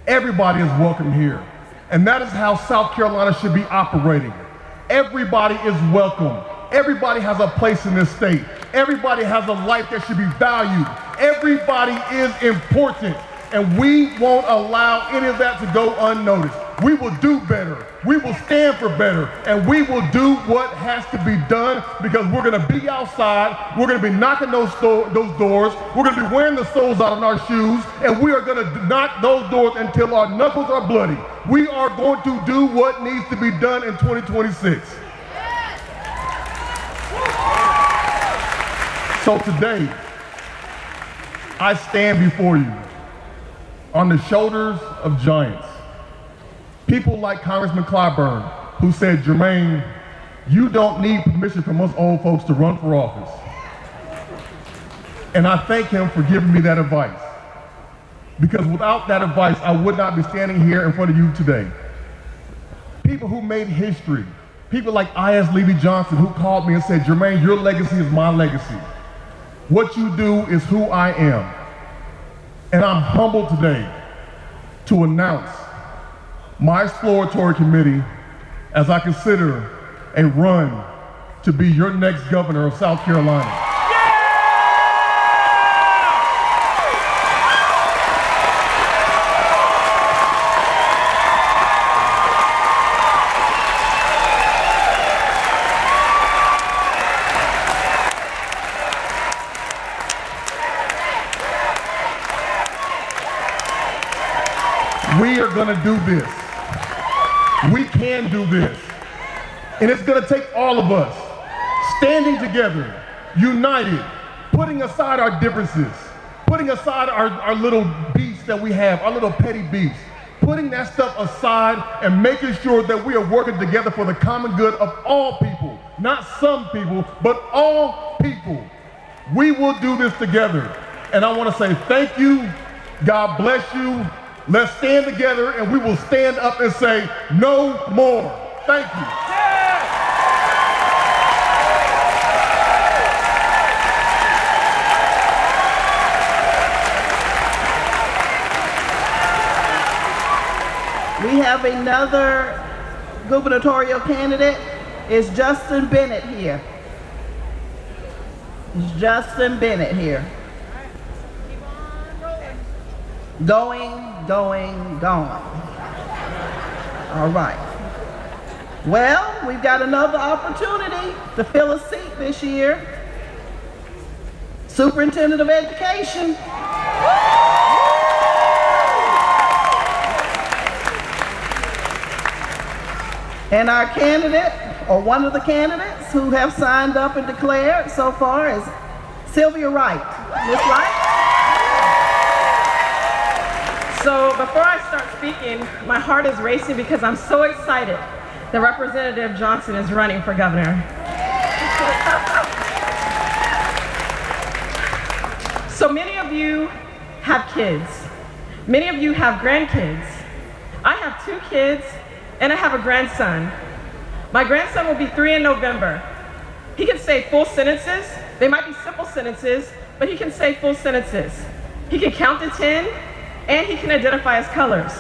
Everybody is welcome here. And that is how South Carolina should be operating. Everybody is welcome. Everybody has a place in this state. Everybody has a life that should be valued. Everybody is important. And we won't allow any of that to go unnoticed. We will do better. We will stand for better. And we will do what has to be done because we're going to be outside. We're going to be knocking those doors. We're going to be wearing the soles out of our shoes. And we are going to knock those doors until our knuckles are bloody. We are going to do what needs to be done in 2026. So today, I stand before you on the shoulders of giants. People like Congressman Clyburn, who said, Jermaine, you don't need permission from us old folks to run for office. And I thank him for giving me that advice. Because without that advice, I would not be standing here in front of you today. People who made history, people like I.S. Levy Johnson, who called me and said, Jermaine, your legacy is my legacy. What you do is who I am. And I'm humbled today to announce my exploratory committee as I consider a run to be your next governor of South Carolina. We are going to do this. We can do this. And it's going to take all of us standing together, united, putting aside our differences, putting aside our little beefs that we have, our little petty beefs, putting that stuff aside and making sure that we are working together for the common good of all people, not some people, but all people. We will do this together. And I want to say thank you. God bless you. Let's stand together and we will stand up and say no more. Thank you. We have another gubernatorial candidate. Is Justin Bennet here? Is Justin Bennet here? Going. All right. Well, we've got another opportunity to fill a seat this year. Superintendent of Education. And our candidate, or one of the candidates who have signed up and declared so far, is Sylvia Wright. Ms. Wright? So before I start speaking, my heart is racing because I'm so excited that Representative Johnson is running for governor. So many of you have kids. Many of you have grandkids. I have 2 kids and I have a grandson. My grandson will be 3 in November. He can say full sentences. They might be simple sentences, but he can say full sentences. He can count to 10, and he can identify his colors.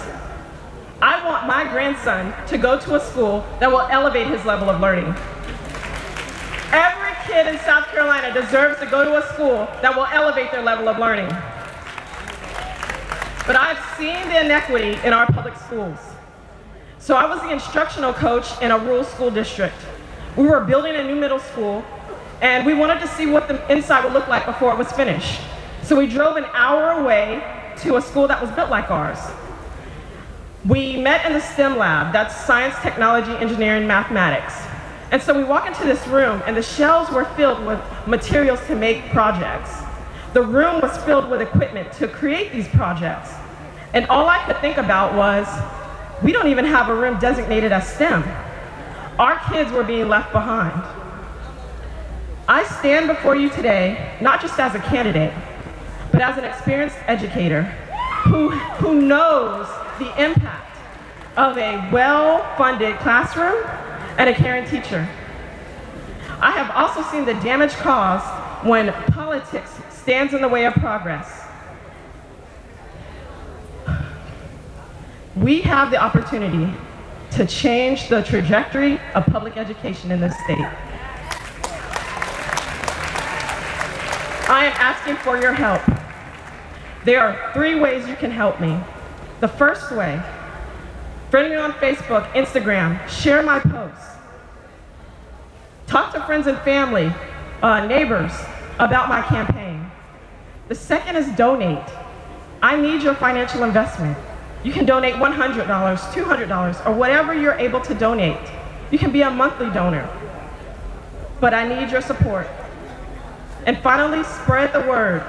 I want my grandson to go to a school that will elevate his level of learning. Every kid in South Carolina deserves to go to a school that will elevate their level of learning. But I've seen the inequity in our public schools. So I was the instructional coach in a rural school district. We were building a new middle school, and we wanted to see what the inside would look like before it was finished. So we drove an hour away to a school that was built like ours. We met in the STEM lab, that's science, technology, engineering, mathematics. And so we walk into this room, and the shelves were filled with materials to make projects. The room was filled with equipment to create these projects. And all I could think about was, we don't even have a room designated as STEM. Our kids were being left behind. I stand before you today, not just as a candidate, but as an experienced educator who knows the impact of a well-funded classroom and a caring teacher. I have also seen the damage caused when politics stands in the way of progress. We have the opportunity to change the trajectory of public education in this state. I am asking for your help. There are 3 ways you can help me. The first way, friend me on Facebook, Instagram, share my posts. Talk to friends and family, neighbors about my campaign. The second is donate. I need your financial investment. You can donate $100, $200, or whatever you're able to donate. You can be a monthly donor. But I need your support. And finally, spread the word.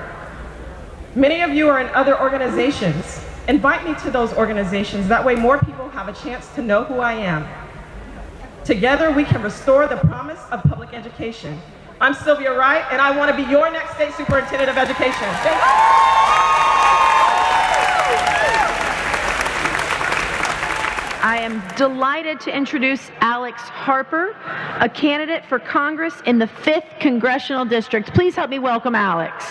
Many of you are in other organizations. Invite me to those organizations. That way more people have a chance to know who I am. Together we can restore the promise of public education. I'm Sylvia Wright, and I want to be your next state superintendent of education. Thank you. I am delighted to introduce Alex Harper, a candidate for Congress in the 5th Congressional District. Please help me welcome Alex.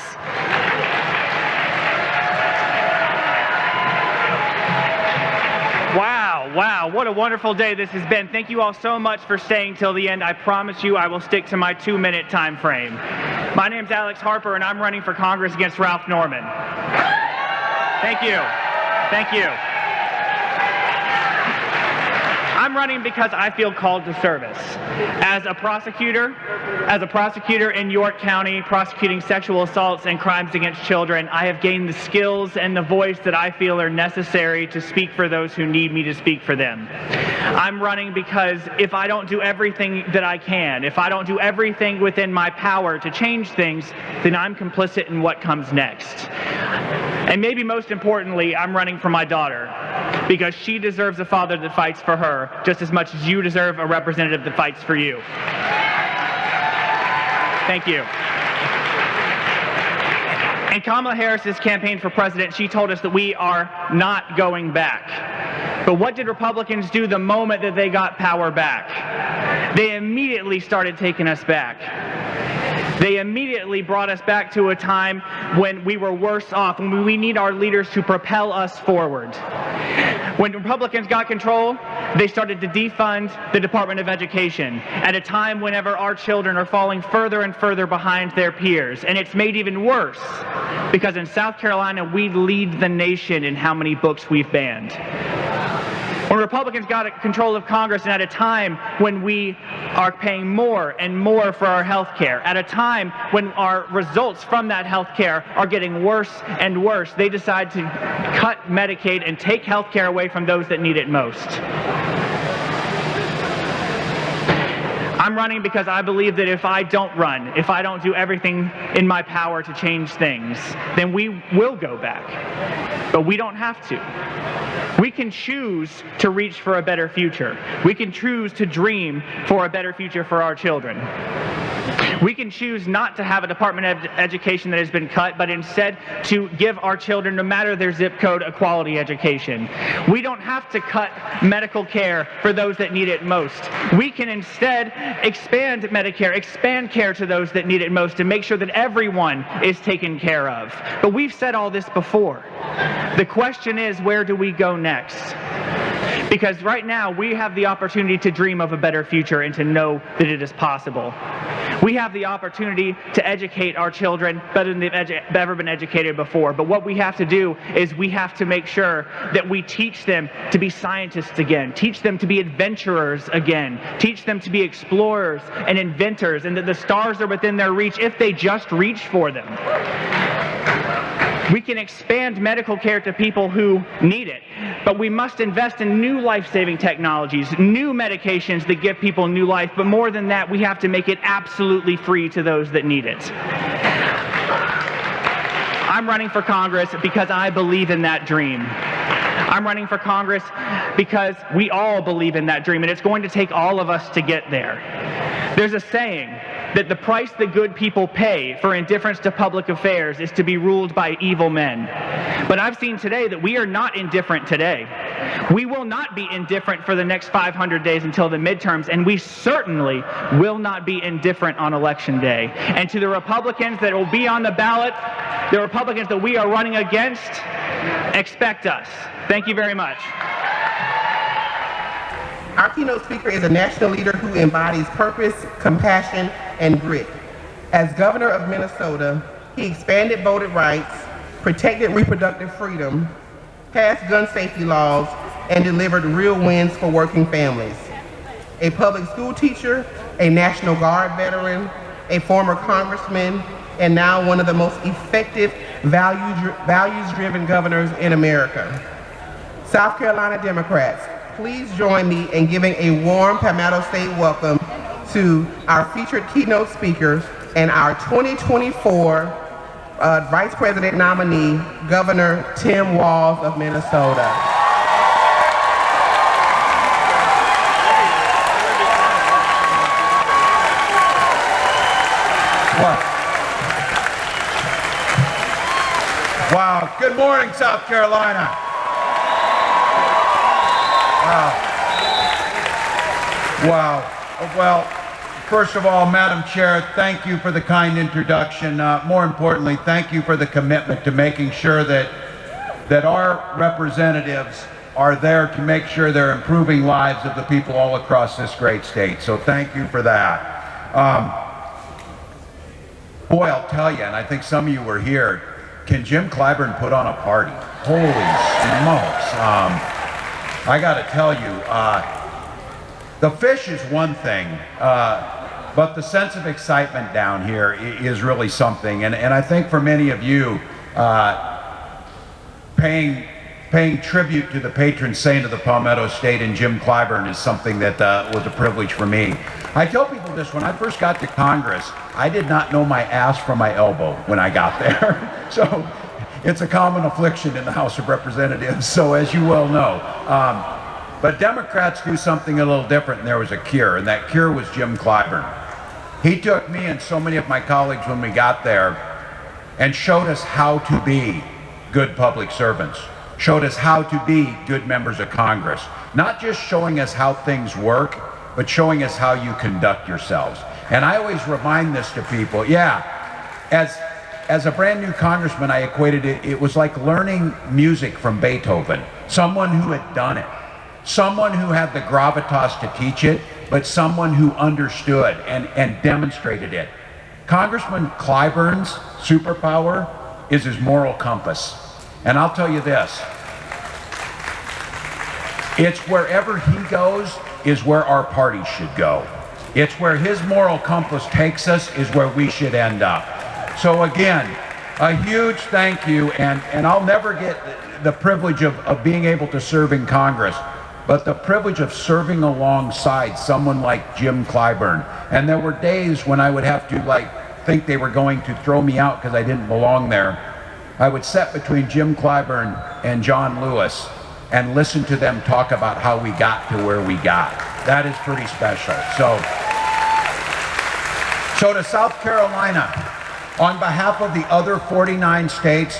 Wow, what a wonderful day this has been. Thank you all so much for staying till the end. I promise you I will stick to my 2-minute time frame. My name's Alex Harper, and I'm running for Congress against Ralph Norman. Thank you. I'm running because I feel called to service. As a prosecutor in York County, prosecuting sexual assaults and crimes against children, I have gained the skills and the voice that I feel are necessary to speak for those who need me to speak for them. I'm running because if I don't do everything that I can, if I don't do everything within my power to change things, then I'm complicit in what comes next. And maybe most importantly, I'm running for my daughter because she deserves a father that fights for her just as much as you deserve a representative that fights for you. Thank you. In Kamala Harris's campaign for president, she told us that we are not going back. But what did Republicans do the moment that they got power back? They immediately started taking us back. They immediately brought us back to a time when we were worse off, when we need our leaders to propel us forward. When Republicans got control, they started to defund the Department of Education at a time whenever our children are falling further and further behind their peers. And it's made even worse because in South Carolina, we lead the nation in how many books we've banned. When Republicans got control of Congress and at a time when we are paying more and more for our health care, at a time when our results from that health care are getting worse and worse, they decide to cut Medicaid and take health care away from those that need it most. I'm running because I believe that if I don't run, if I don't do everything in my power to change things, then we will go back. But we don't have to. We can choose to reach for a better future. We can choose to dream for a better future for our children. We can choose not to have a Department of Education that has been cut, but instead to give our children, no matter their zip code, a quality education. We don't have to cut medical care for those that need it most. We can instead expand Medicare, expand care to those that need it most, and make sure that everyone is taken care of. But we've said all this before. The question is, where do we go next? Because right now, we have the opportunity to dream of a better future and to know that it is possible. We have the opportunity to educate our children better than they've ever been educated before. But what we have to do is we have to make sure that we teach them to be scientists again, teach them to be adventurers again, teach them to be explorers and inventors, and that the stars are within their reach if they just reach for them. We can expand medical care to people who need it, but we must invest in new life-saving technologies, new medications that give people new life, but more than that, we have to make it absolutely free to those that need it. I'm running for Congress because I believe in that dream. I'm running for Congress because we all believe in that dream, and it's going to take all of us to get there. There's a saying that the price that good people pay for indifference to public affairs is to be ruled by evil men. But I've seen today that we are not indifferent today. We will not be indifferent for the next 500 days until the midterms, and we certainly will not be indifferent on Election Day. And to the Republicans that will be on the ballot, the Republicans that we are running against, expect us. Thank you very much. Our keynote speaker is a national leader who embodies purpose, compassion, and grit. As governor of Minnesota, he expanded voting rights, protected reproductive freedom, passed gun safety laws, and delivered real wins for working families. A public school teacher, a National Guard veteran, a former congressman, and now one of the most effective values-driven governors in America. South Carolina Democrats, please join me in giving a warm Palmetto State welcome to our featured keynote speaker and our 2024 Vice President nominee, Governor Tim Walz of Minnesota. Wow. Good morning, South Carolina. Wow. Well, first of all, Madam Chair, thank you for the kind introduction. More importantly, thank you for the commitment to making sure that our representatives are there to make sure they're improving lives of the people all across this great state. So thank you for that. Boy, I'll tell you, and I think some of you were here, can Jim Clyburn put on a party? Holy smokes. I got to tell you, The fish is one thing, but the sense of excitement down here is really something. And I think for many of you, paying tribute to the patron saint of the Palmetto State and Jim Clyburn is something that was a privilege for me. I tell people this, when I first got to Congress, I did not know my ass from my elbow when I got there. So it's a common affliction in the House of Representatives, so as you well know. But Democrats do something a little different, and there was a cure, and that cure was Jim Clyburn. He took me and so many of my colleagues when we got there and showed us how to be good public servants, showed us how to be good members of Congress, not just showing us how things work, but showing us how you conduct yourselves. And I always remind this to people, as a brand new congressman, I equated it was like learning music from Beethoven, someone who had done it, someone who had the gravitas to teach it, but someone who understood and demonstrated it. Congressman Clyburn's superpower is his moral compass. And I'll tell you this, it's wherever he goes is where our party should go. It's where his moral compass takes us is where we should end up. So again, a huge thank you, and I'll never get the privilege of being able to serve in Congress, but the privilege of serving alongside someone like Jim Clyburn. And there were days when I would have to think they were going to throw me out because I didn't belong there. I would sit between Jim Clyburn and John Lewis and listen to them talk about how we got to where we got. That is pretty special. So to South Carolina, on behalf of the other 49 states,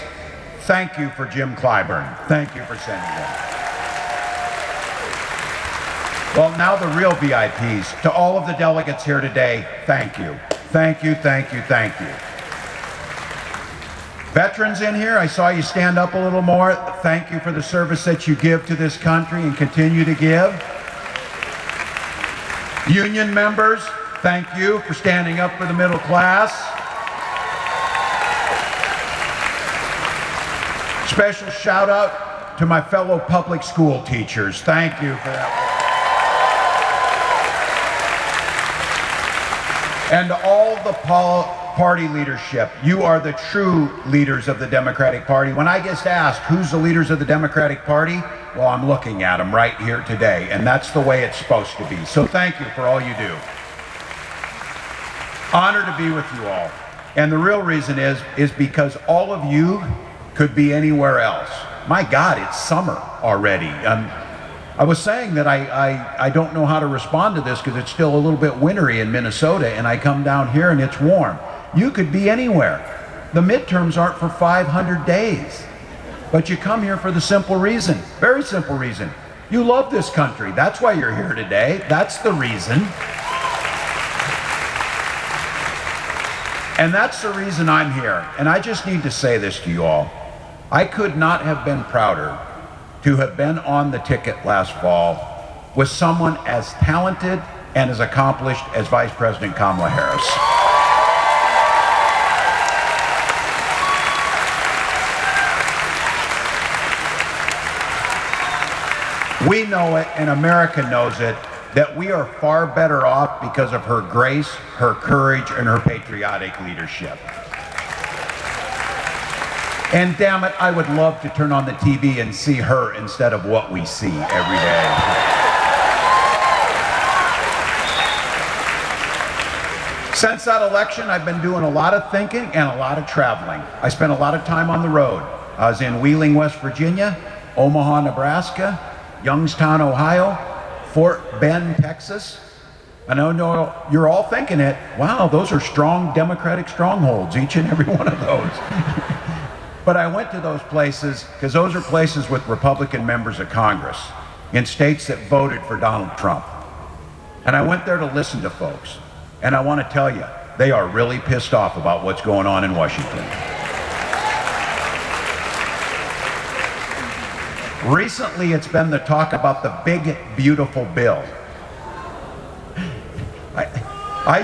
thank you for Jim Clyburn. Thank you for sending him. Well, now the real VIPs. To all of the delegates here today, thank you. Thank you, thank you, thank you. Veterans in here, I saw you stand up a little more. Thank you for the service that you give to this country and continue to give. Union members, thank you for standing up for the middle class. Special shout out to my fellow public school teachers. Thank you for that. And all the party leadership. You are the true leaders of the Democratic Party. When I get asked who's the leaders of the Democratic Party, well, I'm looking at them right here today, and that's the way it's supposed to be. So thank you for all you do. Honored to be with you all. And the real reason is because all of you could be anywhere else. My God, it's summer already. I was saying that I don't know how to respond to this because it's still a little bit wintry in Minnesota, and I come down here and it's warm. You could be anywhere. The midterms aren't for 500 days. But you come here for the simple reason, very simple reason. You love this country. That's why you're here today. That's the reason. And that's the reason I'm here. And I just need to say this to you all. I could not have been prouder to have been on the ticket last fall with someone as talented and as accomplished as Vice President Kamala Harris. We know it, and America knows it, that we are far better off because of her grace, her courage, and her patriotic leadership. And damn it, I would love to turn on the TV and see her instead of what we see every day. Since that election, I've been doing a lot of thinking and a lot of traveling. I spent a lot of time on the road. I was in Wheeling, West Virginia, Omaha, Nebraska, Youngstown, Ohio, Fort Bend, Texas. I know you're all thinking it, wow, those are strong Democratic strongholds, each and every one of those. But I went to those places because those are places with Republican members of Congress in states that voted for Donald Trump. And I went there to listen to folks. And I want to tell you, they are really pissed off about what's going on in Washington. Recently, it's been the talk about the big, beautiful bill. I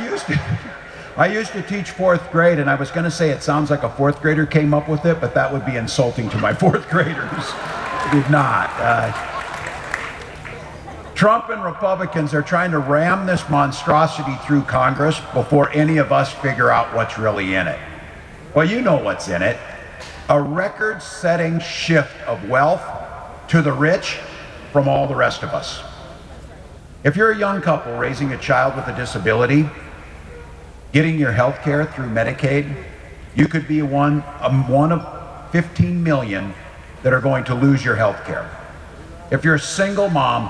used to teach fourth grade, and I was going to say it sounds like a fourth grader came up with it, but that would be insulting to my fourth graders. It did not. Trump and Republicans are trying to ram this monstrosity through Congress before any of us figure out what's really in it. Well, you know what's in it. A record-setting shift of wealth to the rich from all the rest of us. If you're a young couple raising a child with a disability, getting your health care through Medicaid, you could be one of 15 million that are going to lose your health care. If you're a single mom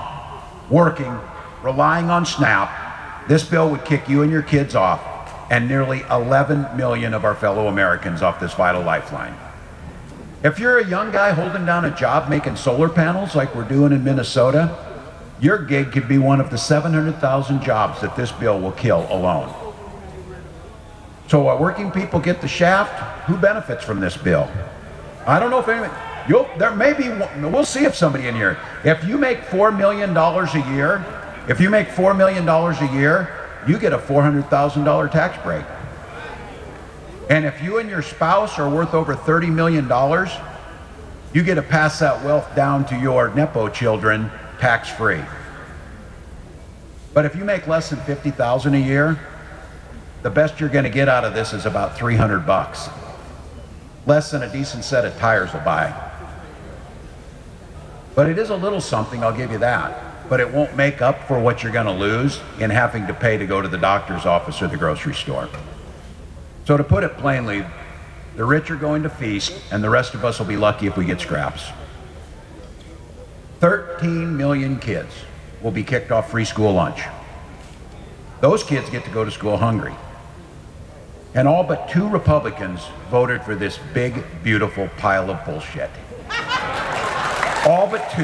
working, relying on SNAP, this bill would kick you and your kids off, and nearly 11 million of our fellow Americans off this vital lifeline. If you're a young guy holding down a job making solar panels like we're doing in Minnesota, your gig could be one of the 700,000 jobs that this bill will kill alone. So while working people get the shaft, who benefits from this bill? I don't know if anyone, there may be, we'll see if somebody in here, if you make $4 million a year, you get a $400,000 tax break. And if you and your spouse are worth over $30 million, you get to pass that wealth down to your Nepo children tax-free. But if you make less than $50,000 a year, the best you're going to get out of this is about $300. Less than a decent set of tires will buy. But it is a little something, I'll give you that. But it won't make up for what you're going to lose in having to pay to go to the doctor's office or the grocery store. So to put it plainly, the rich are going to feast, and the rest of us will be lucky if we get scraps. 13 million kids will be kicked off free school lunch. Those kids get to go to school hungry. And all but 2 Republicans voted for this big, beautiful pile of bullshit. All but 2.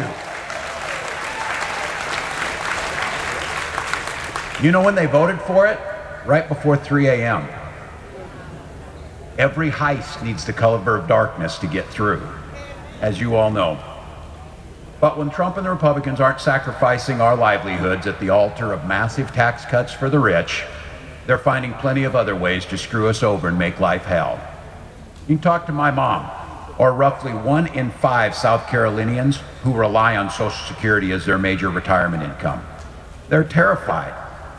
You know when they voted for it? Right before 3 a.m. Every heist needs the color of darkness to get through, as you all know. But when Trump and the Republicans aren't sacrificing our livelihoods at the altar of massive tax cuts for the rich, they're finding plenty of other ways to screw us over and make life hell. You can talk to my mom, or roughly 1 in 5 South Carolinians who rely on Social Security as their major retirement income. They're terrified.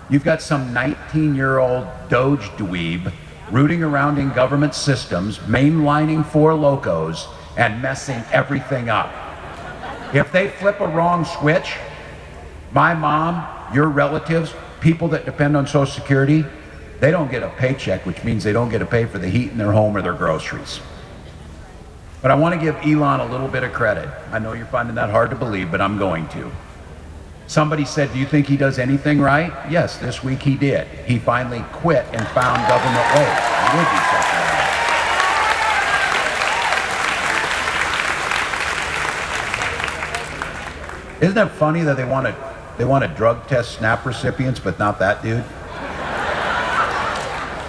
You've got some 19-year-old Doge dweeb rooting around in government systems, mainlining 4 locos, and messing everything up. If they flip a wrong switch, my mom, your relatives, people that depend on Social Security, they don't get a paycheck, which means they don't get to pay for the heat in their home or their groceries. But I want to give Elon a little bit of credit. I know you're finding that hard to believe, but I'm going to. Somebody said, do you think he does anything right? Yes, this week he did. He finally quit and found government ways. He would do something right. Isn't it funny that they want to drug test SNAP recipients, but not that dude?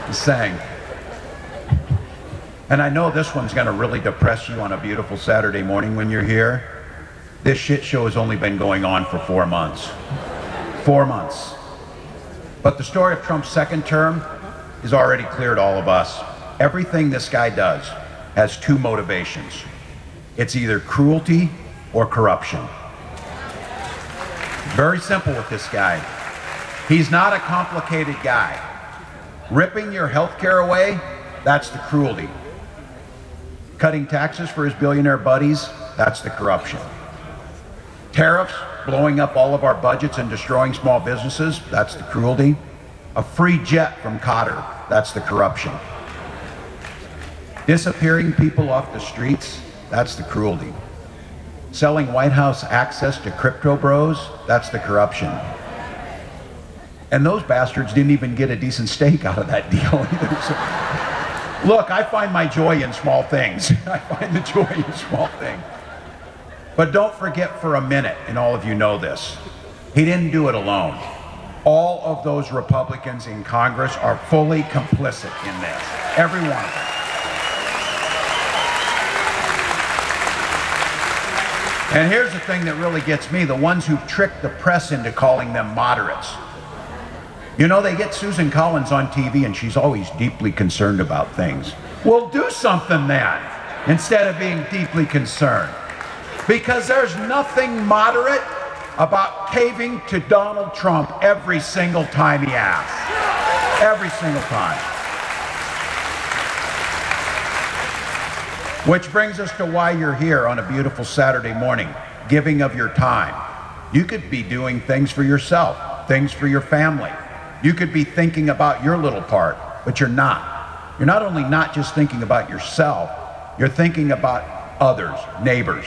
Just saying. And I know this one's going to really depress you on a beautiful Saturday morning when you're here. This shit show has only been going on for 4 months. 4 months. But the story of Trump's second term is already clear to all of us. Everything this guy does has 2 motivations. It's either cruelty or corruption. Very simple with this guy. He's not a complicated guy. Ripping your health care away, that's the cruelty. Cutting taxes for his billionaire buddies, that's the corruption. Tariffs, blowing up all of our budgets and destroying small businesses, that's the cruelty. A free jet from Qatar, that's the corruption. Disappearing people off the streets, that's the cruelty. Selling White House access to crypto bros, that's the corruption. And those bastards didn't even get a decent steak out of that deal either. So, look, I find my joy in small things. I find the joy in small things. But don't forget for a minute, and all of you know this, he didn't do it alone. All of those Republicans in Congress are fully complicit in this. Every one of them. And here's the thing that really gets me, the ones who've tricked the press into calling them moderates. You know, they get Susan Collins on TV and she's always deeply concerned about things. Well, do something then, instead of being deeply concerned. Because there's nothing moderate about caving to Donald Trump every single time he asks. Every single time. Which brings us to why you're here on a beautiful Saturday morning, giving of your time. You could be doing things for yourself, things for your family. You could be thinking about your little part, but you're not. You're not only not just thinking about yourself, you're thinking about others, neighbors.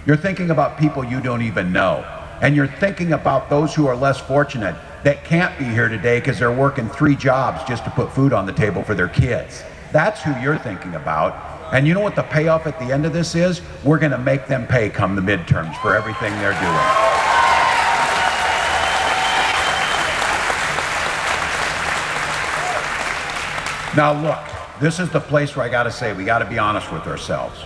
You're thinking about people you don't even know. And you're thinking about those who are less fortunate that can't be here today because they're working 3 jobs just to put food on the table for their kids. That's who you're thinking about. And you know what the payoff at the end of this is? We're going to make them pay come the midterms for everything they're doing. Now look, this is the place where I got to say we got to be honest with ourselves.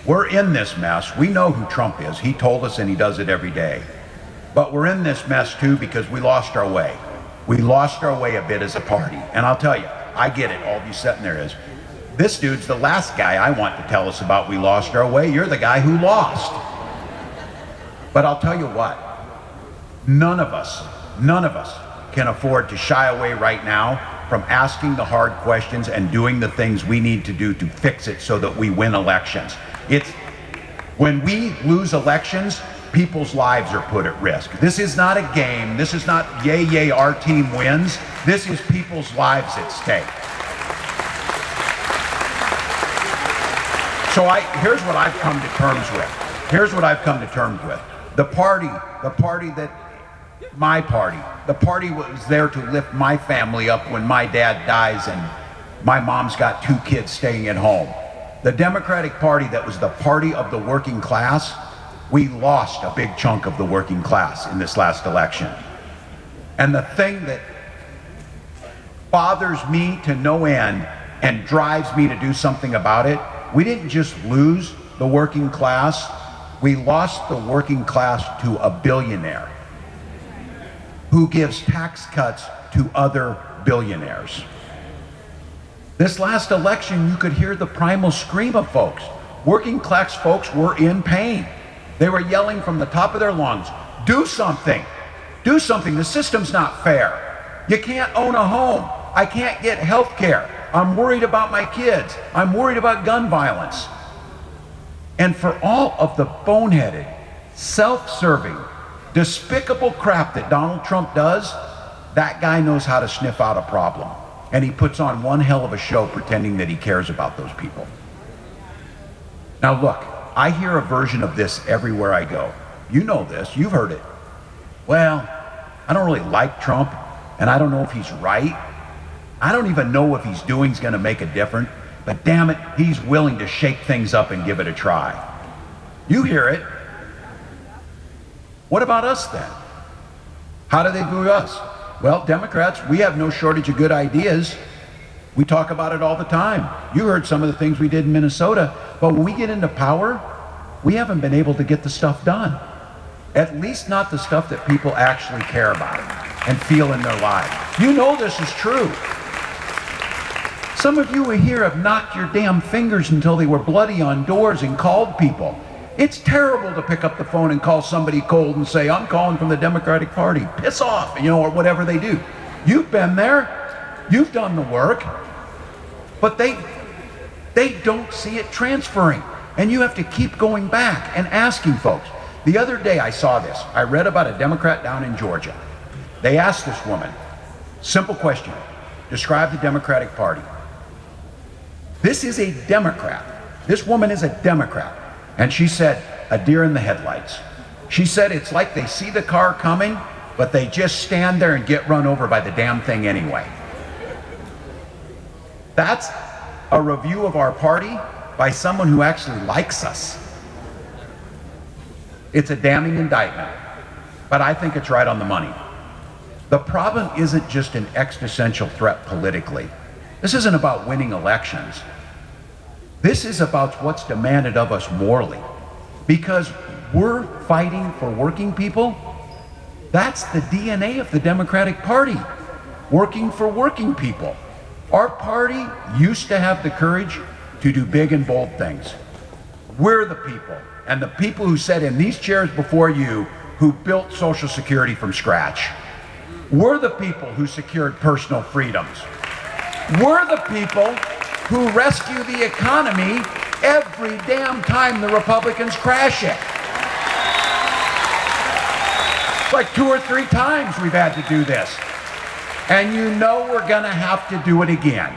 We're in this mess. We know who Trump is. He told us and he does it every day. But we're in this mess too because we lost our way. We lost our way a bit as a party. And I'll tell you, I get it, all of you sitting there is, this dude's the last guy I want to tell us about we lost our way. You're the guy who lost. But I'll tell you what, none of us can afford to shy away right now from asking the hard questions and doing the things we need to do to fix it so that we win elections. It's when we lose elections, people's lives are put at risk. This is not a game. This is not yay, yay, our team wins. This is people's lives at stake. So here's what I've come to terms with. Here's what I've come to terms with. The party that, my party, the party was there to lift my family up when my dad dies and my mom's got 2 kids staying at home. The Democratic Party that was the party of the working class, we lost a big chunk of the working class in this last election. And the thing that bothers me to no end and drives me to do something about it, we didn't just lose the working class, we lost the working class to a billionaire who gives tax cuts to other billionaires. This last election, you could hear the primal scream of folks. Working class folks were in pain. They were yelling from the top of their lungs, do something, do something, the system's not fair. You can't own a home, I can't get health care. I'm worried about my kids. I'm worried about gun violence. And for all of the boneheaded, self-serving, despicable crap that Donald Trump does, that guy knows how to sniff out a problem. And he puts on one hell of a show pretending that he cares about those people. Now look, I hear a version of this everywhere I go. You know this, you've heard it. Well, I don't really like Trump, and I don't know if he's right. I don't even know if he's doing is going to make a difference, but damn it, he's willing to shake things up and give it a try. You hear it. What about us then? How do they view us? Well, Democrats, we have no shortage of good ideas. We talk about it all the time. You heard some of the things we did in Minnesota, but when we get into power, we haven't been able to get the stuff done. At least not the stuff that people actually care about and feel in their lives. You know this is true. Some of you here have knocked your damn fingers until they were bloody on doors and called people. It's terrible to pick up the phone and call somebody cold and say, I'm calling from the Democratic Party. Piss off, or whatever they do. You've been there. You've done the work. But they don't see it transferring. And you have to keep going back and asking folks. The other day I saw this. I read about a Democrat down in Georgia. They asked this woman, simple question, describe the Democratic Party. This is a Democrat. This woman is a Democrat. And she said, a deer in the headlights. She said it's like they see the car coming, but they just stand there and get run over by the damn thing anyway. That's a review of our party by someone who actually likes us. It's a damning indictment, but I think it's right on the money. The problem isn't just an existential threat politically. This isn't about winning elections. This is about what's demanded of us morally. Because we're fighting for working people. That's the DNA of the Democratic Party. Working for working people. Our party used to have the courage to do big and bold things. We're the people. And the people who sat in these chairs before you who built Social Security from scratch. We're the people who secured personal freedoms. We're the people who rescue the economy every damn time the Republicans crash it. It's like 2 or 3 times we've had to do this. And you know we're gonna have to do it again.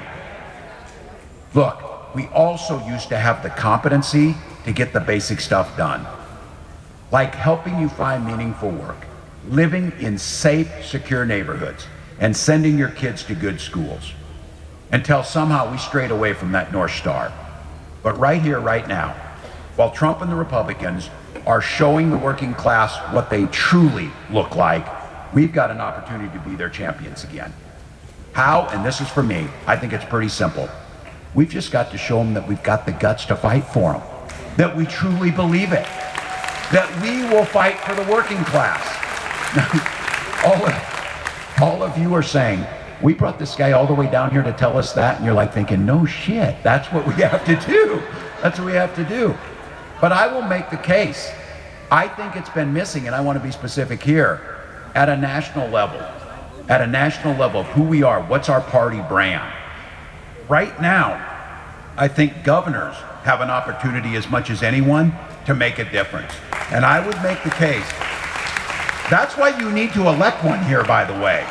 Look, we also used to have the competency to get the basic stuff done. Like helping you find meaningful work, living in safe, secure neighborhoods, and sending your kids to good schools. Until somehow we strayed away from that North Star. But right here, right now, while Trump and the Republicans are showing the working class what they truly look like, we've got an opportunity to be their champions again. How? And this is for me. I think it's pretty simple. We've just got to show them that we've got the guts to fight for them, that we truly believe it, that we will fight for the working class. All of you are saying, we brought this guy all the way down here to tell us that, and you're like thinking, no shit, that's what we have to do. That's what we have to do. But I will make the case. I think it's been missing, and I want to be specific here, at a national level of who we are, what's our party brand. Right now, I think governors have an opportunity as much as anyone to make a difference. And I would make the case. That's why you need to elect one here, by the way.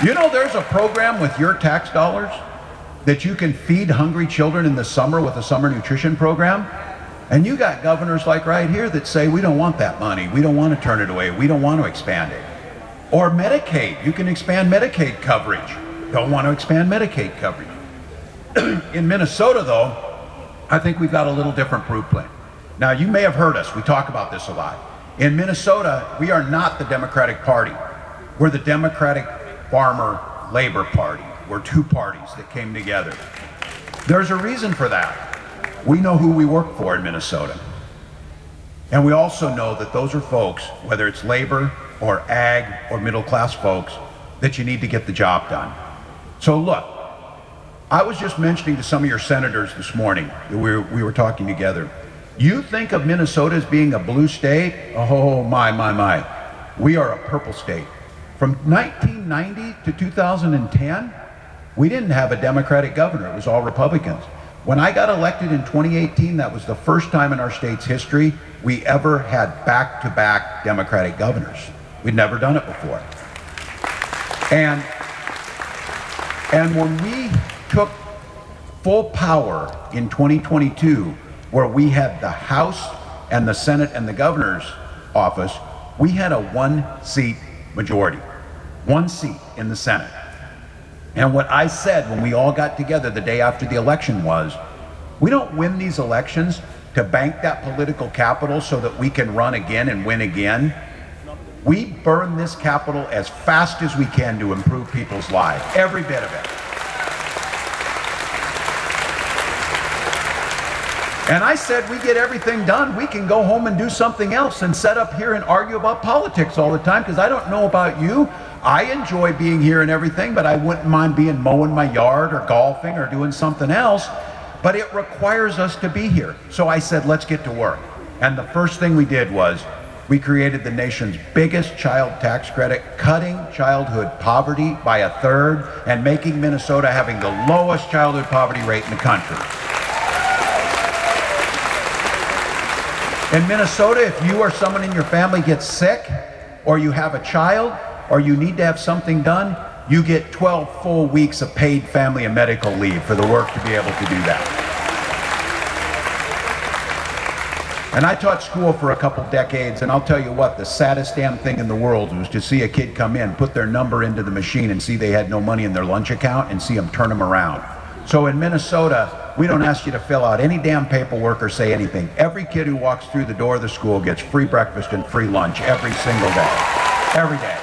You know, there's a program with your tax dollars that you can feed hungry children in the summer with a summer nutrition program. And you got governors like right here that say, we don't want that money. We don't want to turn it away. We don't want to expand it. Or Medicaid. You can expand Medicaid coverage. Don't want to expand Medicaid coverage. In Minnesota, though, I think we've got a little different proof plan. Now, you may have heard us. We talk about this a lot. In Minnesota, we are not the Democratic Party. We're the Democratic Farmer Labor Party. We're 2 parties that came together. There's a reason for that. We know who we work for in Minnesota. And we also know that those are folks, whether it's labor or ag or middle class folks, that you need to get the job done. So look, I was just mentioning to some of your senators this morning that we were talking together. You think of Minnesota as being a blue state? Oh my. We are a purple state. From 1990 to 2010, we didn't have a Democratic governor. It was all Republicans. When I got elected in 2018, that was the first time in our state's history we ever had back-to-back Democratic governors. We'd never done it before. And when we took full power in 2022, where we had the House and the Senate and the governor's office, we had a 1-seat majority. 1 seat in the Senate. And what I said when we all got together the day after the election was, we don't win these elections to bank that political capital so that we can run again and win again. We burn this capital as fast as we can to improve people's lives, every bit of it. And I said, we get everything done, we can go home and do something else and sit up here and argue about politics all the time, because I don't know about you. I enjoy being here and everything, but I wouldn't mind mowing my yard or golfing or doing something else. But it requires us to be here. So I said, let's get to work. And the first thing we did was we created the nation's biggest child tax credit, cutting childhood poverty by 1/3 and making Minnesota having the lowest childhood poverty rate in the country. In Minnesota, if you or someone in your family gets sick, or you have a child, or you need to have something done, you get 12 full weeks of paid family and medical leave for the work to be able to do that. And I taught school for a couple decades, and I'll tell you what, the saddest damn thing in the world was to see a kid come in, put their number into the machine, and see they had no money in their lunch account, and see them turn them around. So in Minnesota, we don't ask you to fill out any damn paperwork or say anything. Every kid who walks through the door of the school gets free breakfast and free lunch every single day. Every day.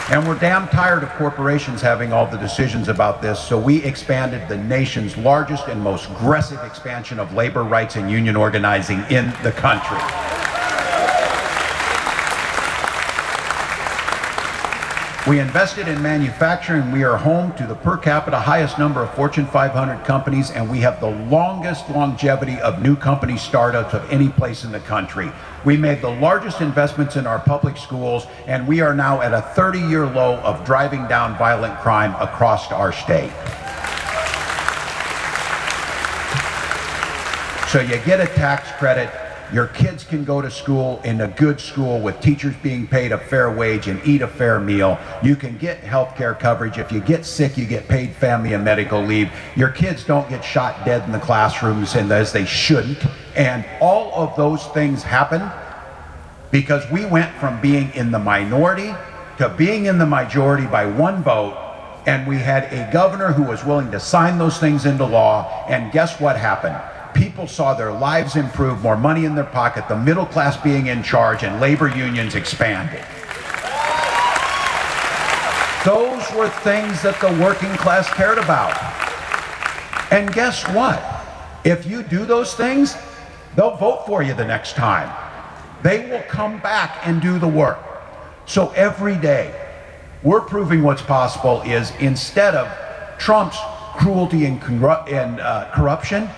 And we're damn tired of corporations having all the decisions about this, so we expanded the nation's largest and most aggressive expansion of labor rights and union organizing in the country. We invested in manufacturing. We are home to the per capita highest number of Fortune 500 companies, and we have the longest longevity of new company startups of any place in the country. We made the largest investments in our public schools, and we are now at a 30-year low of driving down violent crime across our state. So you get a tax credit. Your kids can go to school in a good school with teachers being paid a fair wage and eat a fair meal. You can get health care coverage. If you get sick, you get paid family and medical leave. Your kids don't get shot dead in the classrooms, and as they shouldn't. And all of those things happen because we went from being in the minority to being in the majority by one vote, and we had a governor who was willing to sign those things into law, and guess what happened? People saw their lives improve, more money in their pocket, the middle class being in charge, and labor unions expanded. Those were things that the working class cared about. And guess what? If you do those things, they'll vote for you the next time. They will come back and do the work. So every day, we're proving what's possible is instead of Trump's cruelty and corruption,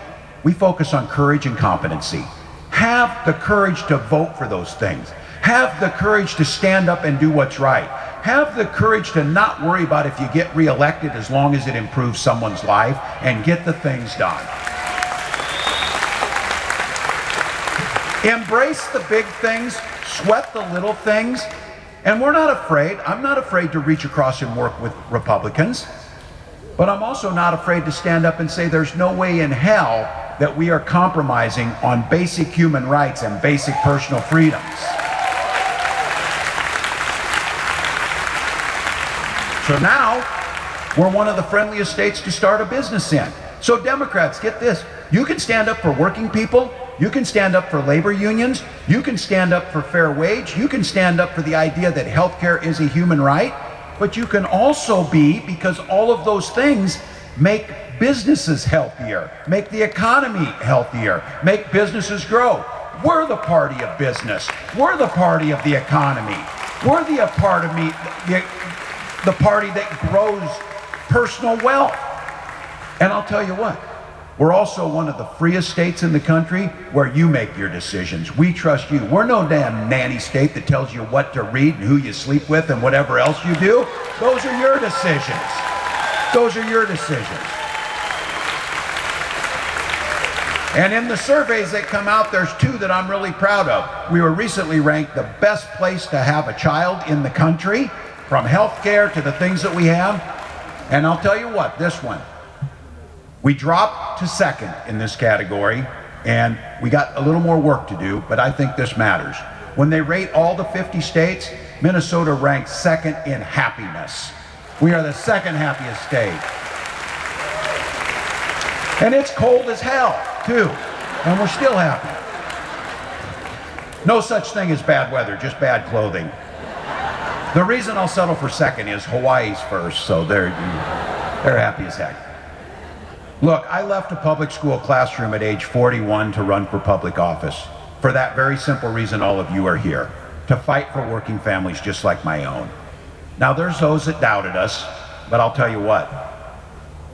we focus on courage and competency. Have the courage to vote for those things. Have the courage to stand up and do what's right. Have the courage to not worry about if you get reelected as long as it improves someone's life, and get the things done. Embrace the big things, sweat the little things, and we're not afraid. I'm not afraid to reach across and work with Republicans, but I'm also not afraid to stand up and say there's no way in hell that we are compromising on basic human rights and basic personal freedoms. So now, we're one of the friendliest states to start a business in. So Democrats, get this. You can stand up for working people. You can stand up for labor unions. You can stand up for fair wage. You can stand up for the idea that healthcare is a human right. But you can also be, because all of those things make businesses healthier, make the economy healthier, make businesses grow. We're the party of business. We're the party of the economy. We're the party that grows personal wealth. And I'll tell you what, we're also one of the freest states in the country where you make your decisions. We trust you. We're no damn nanny state that tells you what to read and who you sleep with and whatever else you do. Those are your decisions. Those are your decisions. And in the surveys that come out, there's two that I'm really proud of. We were recently ranked the best place to have a child in the country, from health care to the things that we have. And I'll tell you what, this one, we dropped to second in this category, and we got a little more work to do, but I think this matters. When they rate all the 50 states, Minnesota ranks second in happiness. We are the second happiest state. And it's cold as hell, too, and we're still happy. No such thing as bad weather, just bad clothing. The reason I'll settle for second is Hawaii's first, so they're happy as heck. Look, I left a public school classroom at age 41 to run for public office. For that very simple reason all of you are here, to fight for working families just like my own. Now there's those that doubted us, but I'll tell you what.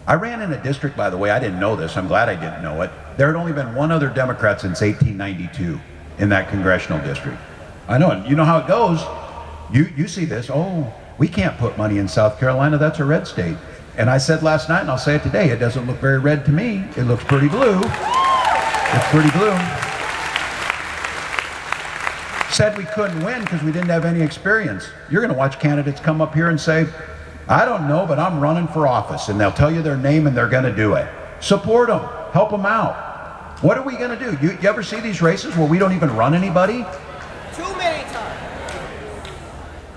I ran in a district, by the way, I didn't know this, I'm glad I didn't know it. There had only been one other Democrat since 1892 in that congressional district. I know, and you know how it goes. You see this, oh, we can't put money in South Carolina, that's a red state. And I said last night, and I'll say it today, it doesn't look very red to me. It looks pretty blue. It's pretty blue. Said we couldn't win because we didn't have any experience. You're going to watch candidates come up here and say, I don't know, but I'm running for office. And they'll tell you their name and they're going to do it. Support them. Help them out. What are we going to do? You ever see these races where we don't even run anybody? Too many times.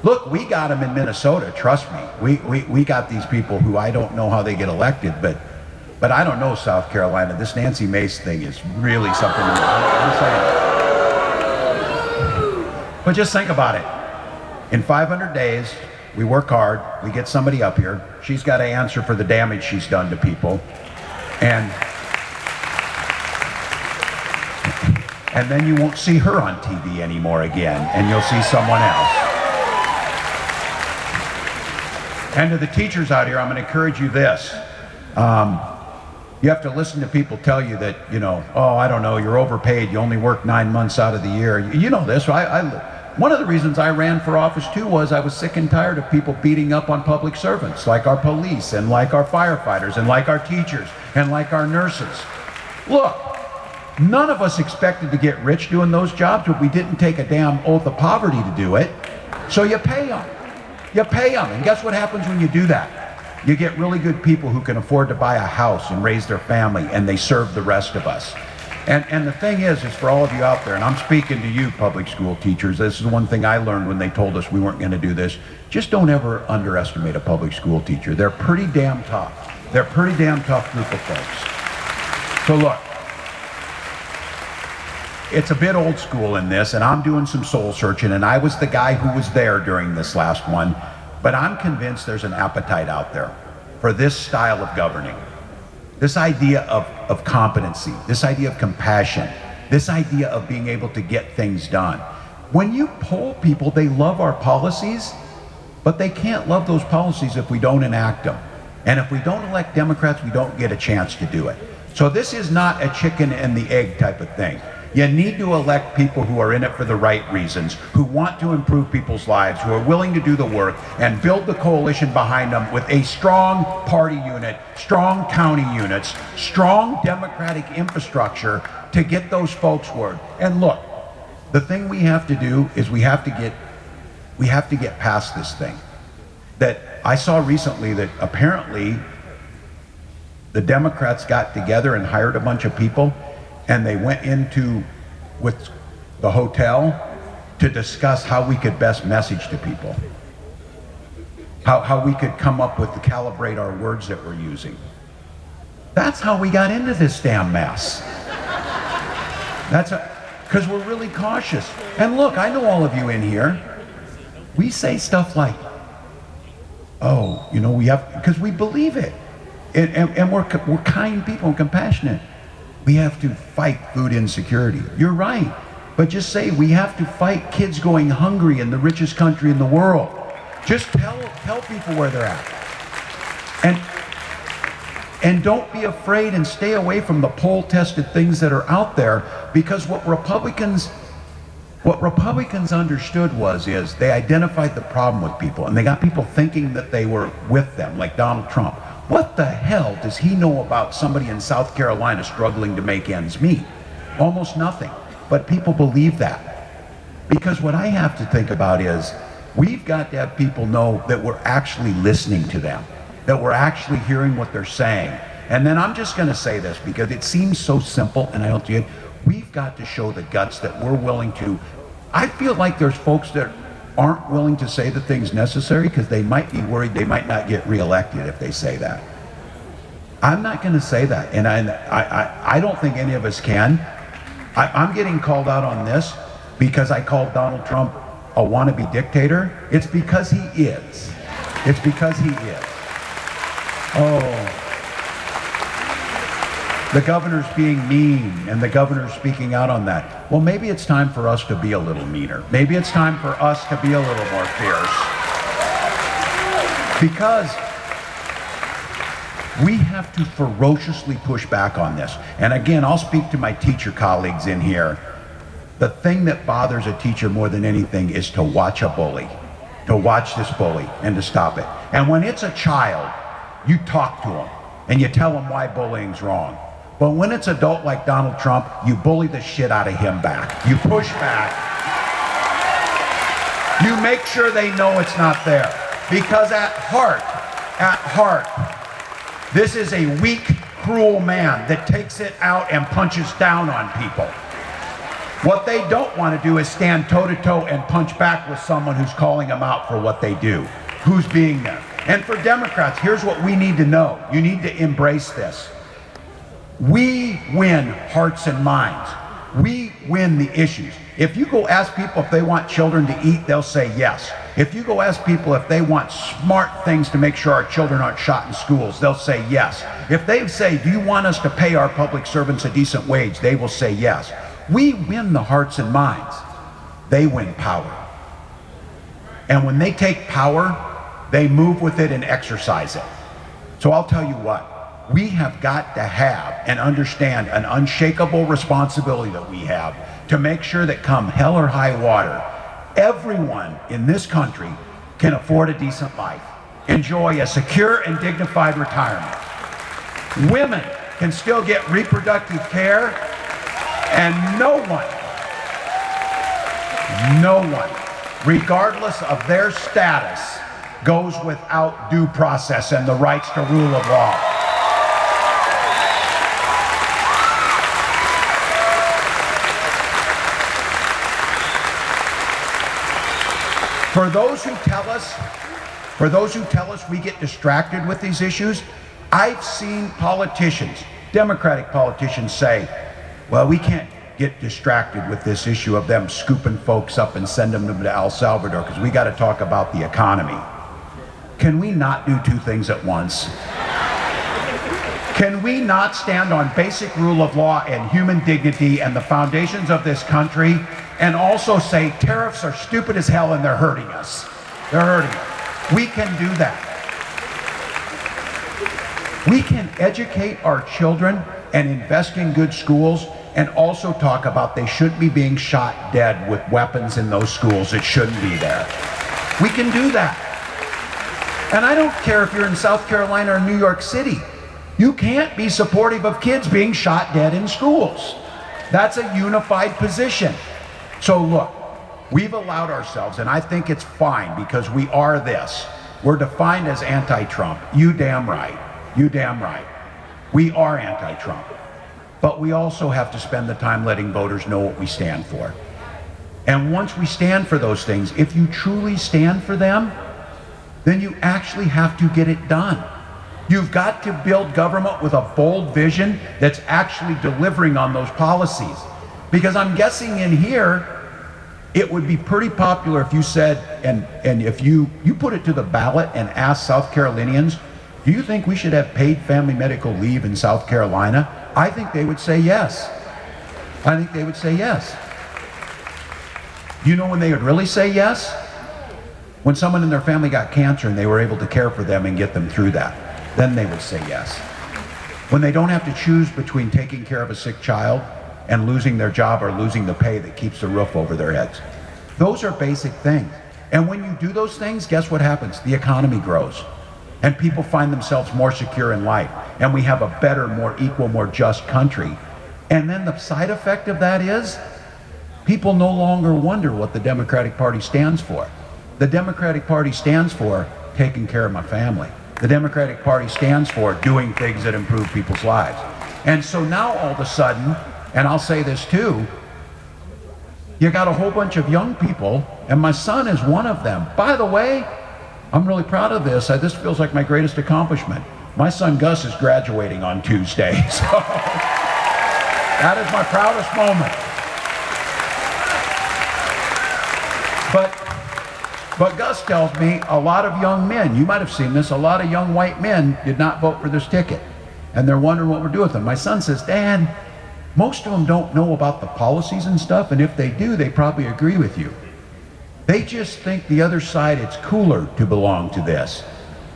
Look, we got them in Minnesota, trust me. We got these people who I don't know how they get elected, but I don't know South Carolina. This Nancy Mace thing is really something. I'm saying. But just think about it. In 500 days, we work hard, we get somebody up here, she's got to answer for the damage she's done to people, and then you won't see her on TV anymore again, and you'll see someone else. And to the teachers out here, I'm going to encourage you this. You have to listen to people tell you that, you know, oh, I don't know, you're overpaid, you only work 9 months out of the year. You know this, right? One of the reasons I ran for office too was I was sick and tired of people beating up on public servants, like our police and like our firefighters and like our teachers and like our nurses. Look, none of us expected to get rich doing those jobs, but we didn't take a damn oath of poverty to do it. So you pay them. You pay them. And guess what happens when you do that? You get really good people who can afford to buy a house and raise their family, and they serve the rest of us. And the thing is for all of you out there, and I'm speaking to you public school teachers, this is one thing I learned when they told us we weren't going to do this. Just don't ever underestimate a public school teacher. They're pretty damn tough. They're a pretty damn tough group of folks. So look, it's a bit old school in this, and I'm doing some soul searching, and I was the guy who was there during this last one, but I'm convinced there's an appetite out there for this style of governing. This idea of competency, this idea of compassion, this idea of being able to get things done. When you poll people, they love our policies, but they can't love those policies if we don't enact them. And if we don't elect Democrats, we don't get a chance to do it. So this is not a chicken and the egg type of thing. You need to elect people who are in it for the right reasons, who want to improve people's lives, who are willing to do the work, and build the coalition behind them with a strong party unit, strong county units, strong democratic infrastructure to get those folks word. And look, the thing we have to do is we have to get past this thing. That I saw recently that apparently the Democrats got together and hired a bunch of people, and they went into with the hotel to discuss how we could best message to people, how we could come up with, to calibrate our words that we're using. That's how we got into this damn mess. Because we're really cautious. And look, I know all of you in here, we say stuff like, oh, you know, we have, because we believe it. And we're kind people and compassionate. We have to fight food insecurity. You're right. But just say we have to fight kids going hungry in the richest country in the world. Just tell people where they're at. And don't be afraid and stay away from the poll-tested things that are out there, because what Republicans understood is they identified the problem with people, and they got people thinking that they were with them, like Donald Trump. What the hell does he know about somebody in South Carolina struggling to make ends meet? Almost nothing. But people believe that. Because what I have to think about is, we've got to have people know that we're actually listening to them, that we're actually hearing what they're saying. And then I'm just going to say this, because it seems so simple, and I don't do it. We've got to show the guts that we're willing to. I feel like there's folks that aren't willing to say the things necessary because they might be worried they might not get reelected if they say that. I'm not going to say that, and I don't think any of us can. I'm getting called out on this because I called Donald Trump a wannabe dictator. It's because he is. It's because he is. Oh. The governor's being mean, and the governor's speaking out on that. Well, maybe it's time for us to be a little meaner. Maybe it's time for us to be a little more fierce. Because we have to ferociously push back on this. And again, I'll speak to my teacher colleagues in here. The thing that bothers a teacher more than anything is to watch a bully, to watch this bully and to stop it. And when it's a child, you talk to them and you tell them why bullying's wrong. But when it's adult like Donald Trump, you bully the shit out of him back. You push back. You make sure they know it's not there. Because at heart, this is a weak, cruel man that takes it out and punches down on people. What they don't want to do is stand toe-to-toe and punch back with someone who's calling them out for what they do, who's being there. And for Democrats, here's what we need to know. You need to embrace this. We win hearts and minds. We win the issues. If you go ask people if they want children to eat, they'll say yes. If you go ask people if they want smart things to make sure our children aren't shot in schools, they'll say yes. If they say, do you want us to pay our public servants a decent wage, they will say yes. We win the hearts and minds. They win power. And when they take power, They move with it and exercise it. So I'll tell you what, we have got to have and understand an unshakable responsibility that we have to make sure that come hell or high water, everyone in this country can afford a decent life, enjoy a secure and dignified retirement. Women can still get reproductive care, and no one, regardless of their status, goes without due process and the rights to rule of law. For those who tell us we get distracted with these issues, I've seen politicians, Democratic politicians, say, well, we can't get distracted with this issue of them scooping folks up and sending them to El Salvador because we got to talk about the economy. Can we not do two things at once? Can we not stand on basic rule of law and human dignity and the foundations of this country and also say tariffs are stupid as hell and they're hurting us? They're hurting us. We can do that. We can educate our children and invest in good schools and also talk about they shouldn't be being shot dead with weapons in those schools. It shouldn't be there. We can do that. And I don't care if you're in South Carolina or New York City. You can't be supportive of kids being shot dead in schools. That's a unified position. So look, we've allowed ourselves, and I think it's fine because we are this. We're defined as anti-Trump. You damn right. You damn right. We are anti-Trump. But we also have to spend the time letting voters know what we stand for. And once we stand for those things, if you truly stand for them, then you actually have to get it done. You've got to build government with a bold vision that's actually delivering on those policies. Because I'm guessing in here, it would be pretty popular if you said, and if you put it to the ballot and asked South Carolinians, do you think we should have paid family medical leave in South Carolina? I think they would say yes. I think they would say yes. You know when they would really say yes? When someone in their family got cancer and they were able to care for them and get them through that, then they would say yes. When they don't have to choose between taking care of a sick child and losing their job or losing the pay that keeps the roof over their heads. Those are basic things. And when you do those things, guess what happens? The economy grows. And people find themselves more secure in life. And we have a better, more equal, more just country. And then the side effect of that is people no longer wonder what the Democratic Party stands for. The Democratic Party stands for taking care of my family. The Democratic Party stands for doing things that improve people's lives. And so now all of a sudden, and I'll say this too, you got a whole bunch of young people, and my son is one of them. By the way, I'm really proud of this. This feels like my greatest accomplishment. My son Gus is graduating on Tuesday, so that is my proudest moment. But Gus tells me a lot of young men, you might have seen this, a lot of young white men did not vote for this ticket. And they're wondering what we're doing with them. My son says, Dad, most of them don't know about the policies and stuff, and if they do, they probably agree with you. They just think the other side, it's cooler to belong to this.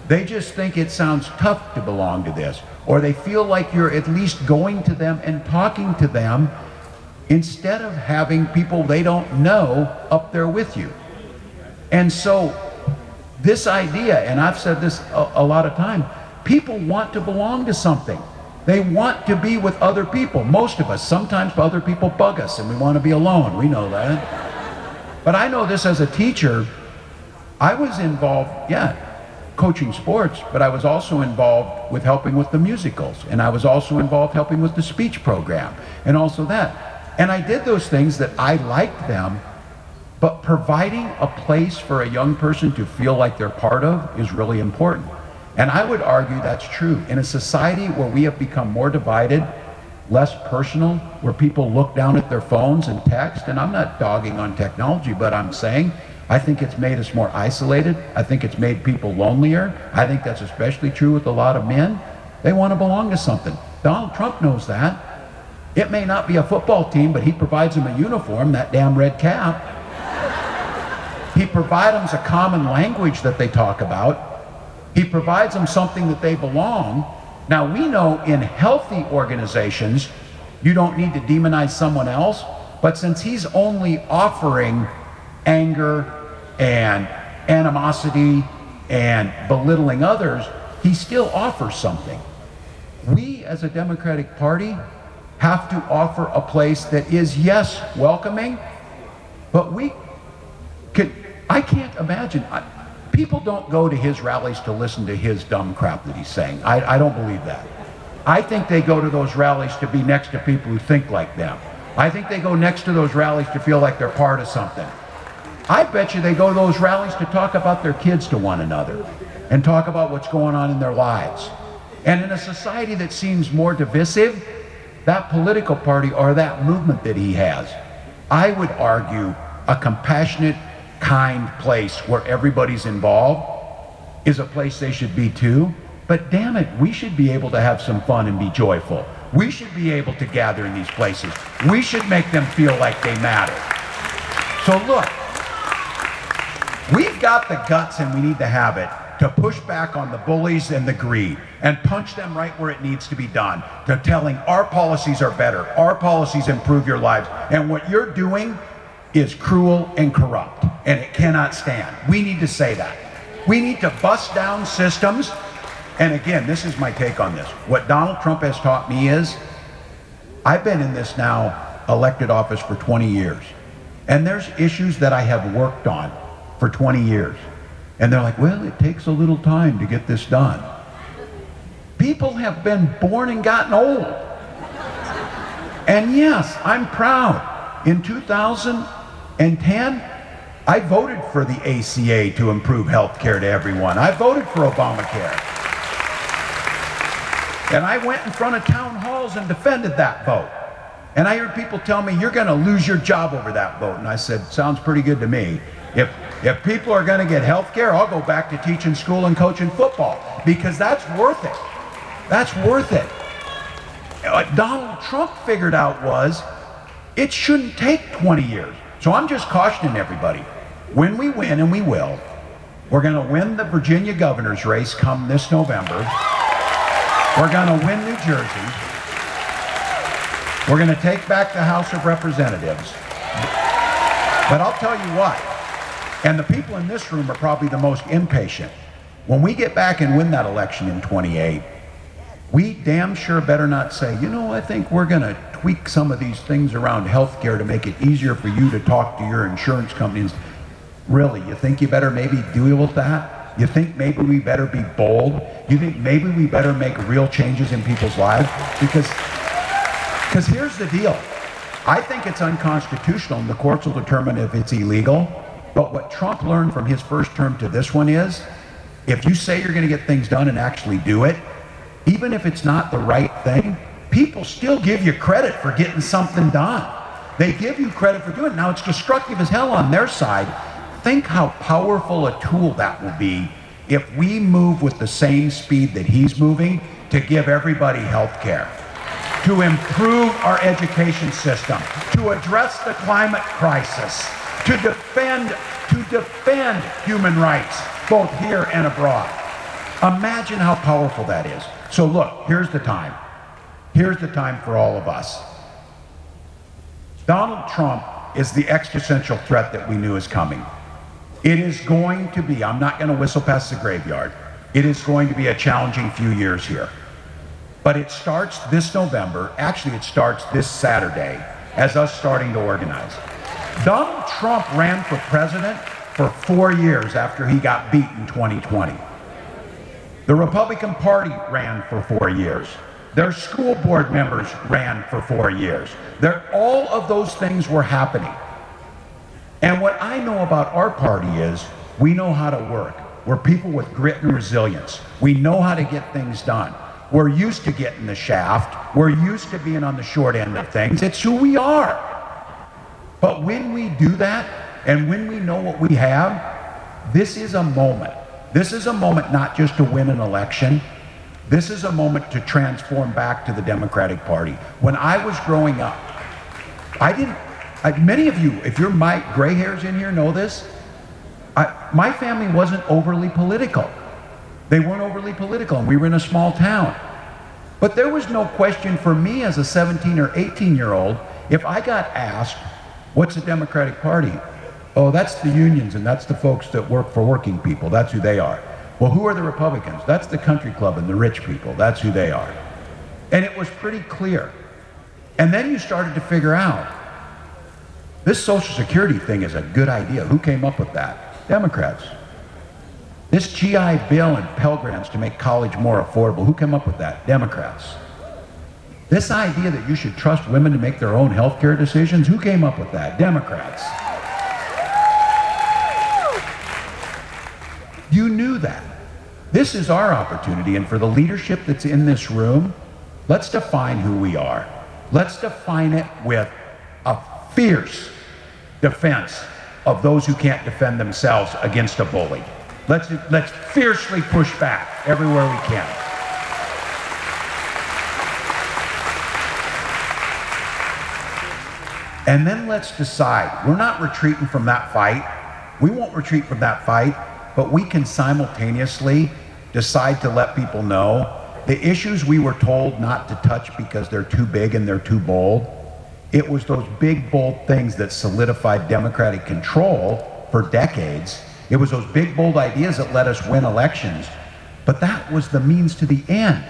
They just think it sounds tough to belong to this. Or they feel like you're at least going to them and talking to them instead of having people they don't know up there with you. And so this idea, and I've said this a lot of time, people want to belong to something. They want to be with other people, most of us. Sometimes other people bug us and we want to be alone, we know that. But I know this as a teacher, I was involved, coaching sports, but I was also involved with helping with the musicals, and I was also involved helping with the speech program, and also that. And I did those things that I liked them, but providing a place for a young person to feel like they're part of is really important. And I would argue that's true. In a society where we have become more divided, less personal, where people look down at their phones and text, and I'm not dogging on technology, but I'm saying I think it's made us more isolated. I think it's made people lonelier. I think that's especially true with a lot of men. They want to belong to something. Donald Trump knows that. It may not be a football team, but he provides them a uniform, that damn red cap. He provides them a common language that they talk about. He provides them something that they belong. Now, we know in healthy organizations, you don't need to demonize someone else, but since he's only offering anger and animosity and belittling others, he still offers something. We, as a Democratic Party, have to offer a place that is, yes, welcoming, but I can't imagine. People don't go to his rallies to listen to his dumb crap that he's saying. I don't believe that. I think they go to those rallies to be next to people who think like them. I think they go next to those rallies to feel like they're part of something. I bet you they go to those rallies to talk about their kids to one another and talk about what's going on in their lives. And in a society that seems more divisive, that political party or that movement that he has, I would argue a compassionate, kind place where everybody's involved is a place they should be too. But damn it, we should be able to have some fun and be joyful. We should be able to gather in these places. We should make them feel like they matter. So look, we've got the guts, and we need to have it, to push back on the bullies and the greed and punch them right where it needs to be done, to telling our policies are better, our policies improve your lives, and what you're doing is cruel and corrupt, and it cannot stand. We need to say that. We need to bust down systems. And again, this is my take on this. What Donald Trump has taught me is, I've been in this now elected office for 20 years, and there's issues that I have worked on for 20 years. And they're like, well, it takes a little time to get this done. People have been born and gotten old. And yes, I'm proud. In 2010, I voted for the ACA to improve health care to everyone. I voted for Obamacare. And I went in front of town halls and defended that vote. And I heard people tell me, you're going to lose your job over that vote. And I said, sounds pretty good to me. If people are going to get health care, I'll go back to teaching school and coaching football, because that's worth it. That's worth it. What Donald Trump figured out was, it shouldn't take 20 years. So I'm just cautioning everybody, when we win, and we will, we're going to win the Virginia governor's race come this November. We're going to win New Jersey. We're going to take back the House of Representatives. But I'll tell you what, and the people in this room are probably the most impatient. When we get back and win that election in 28, we damn sure better not say, you know, I think we're going to tweak some of these things around health care to make it easier for you to talk to your insurance companies. Really, you think you better maybe deal with that? You think maybe we better be bold? You think maybe we better make real changes in people's lives? Because here's the deal. I think it's unconstitutional, and the courts will determine if it's illegal. But what Trump learned from his first term to this one is, if you say you're going to get things done and actually do it, even if it's not the right thing, people still give you credit for getting something done. They give you credit for doing it. Now, it's destructive as hell on their side. Think how powerful a tool that will be if we move with the same speed that he's moving to give everybody health care, to improve our education system, to address the climate crisis, to defend human rights, both here and abroad. Imagine how powerful that is. So look, here's the time. Here's the time for all of us. Donald Trump is the existential threat that we knew is coming. It is going to be, I'm not going to whistle past the graveyard, it is going to be a challenging few years here. But it starts this November, actually it starts this Saturday, as us starting to organize. Donald Trump ran for president for 4 years after he got beat in 2020. The Republican Party ran for 4 years. Their school board members ran for 4 years. All of those things were happening. And what I know about our party is, we know how to work. We're people with grit and resilience. We know how to get things done. We're used to getting the shaft. We're used to being on the short end of things. It's who we are. But when we do that, and when we know what we have, this is a moment. This is a moment not just to win an election. This is a moment to transform back to the Democratic Party. When I was growing up, many of you, if you're my gray hairs in here, know this. My family wasn't overly political. They weren't overly political, and we were in a small town. But there was no question for me as a 17 or 18-year-old, if I got asked, what's the Democratic Party? Oh, that's the unions, and that's the folks that work for working people. That's who they are. Well, who are the Republicans? That's the country club and the rich people. That's who they are. And it was pretty clear. And then you started to figure out, this Social Security thing is a good idea. Who came up with that? Democrats. This GI Bill and Pell Grants to make college more affordable. Who came up with that? Democrats. This idea that you should trust women to make their own health care decisions. Who came up with that? Democrats. You knew that. This is our opportunity, and for the leadership that's in this room, let's define who we are. Let's define it with a fierce defense of those who can't defend themselves against a bully. Let's fiercely push back everywhere we can. And then let's decide. We're not retreating from that fight. We won't retreat from that fight, but we can simultaneously decide to let people know the issues we were told not to touch because they're too big and they're too bold. It was those big, bold things that solidified Democratic control for decades. It was those big, bold ideas that let us win elections. But that was the means to the end.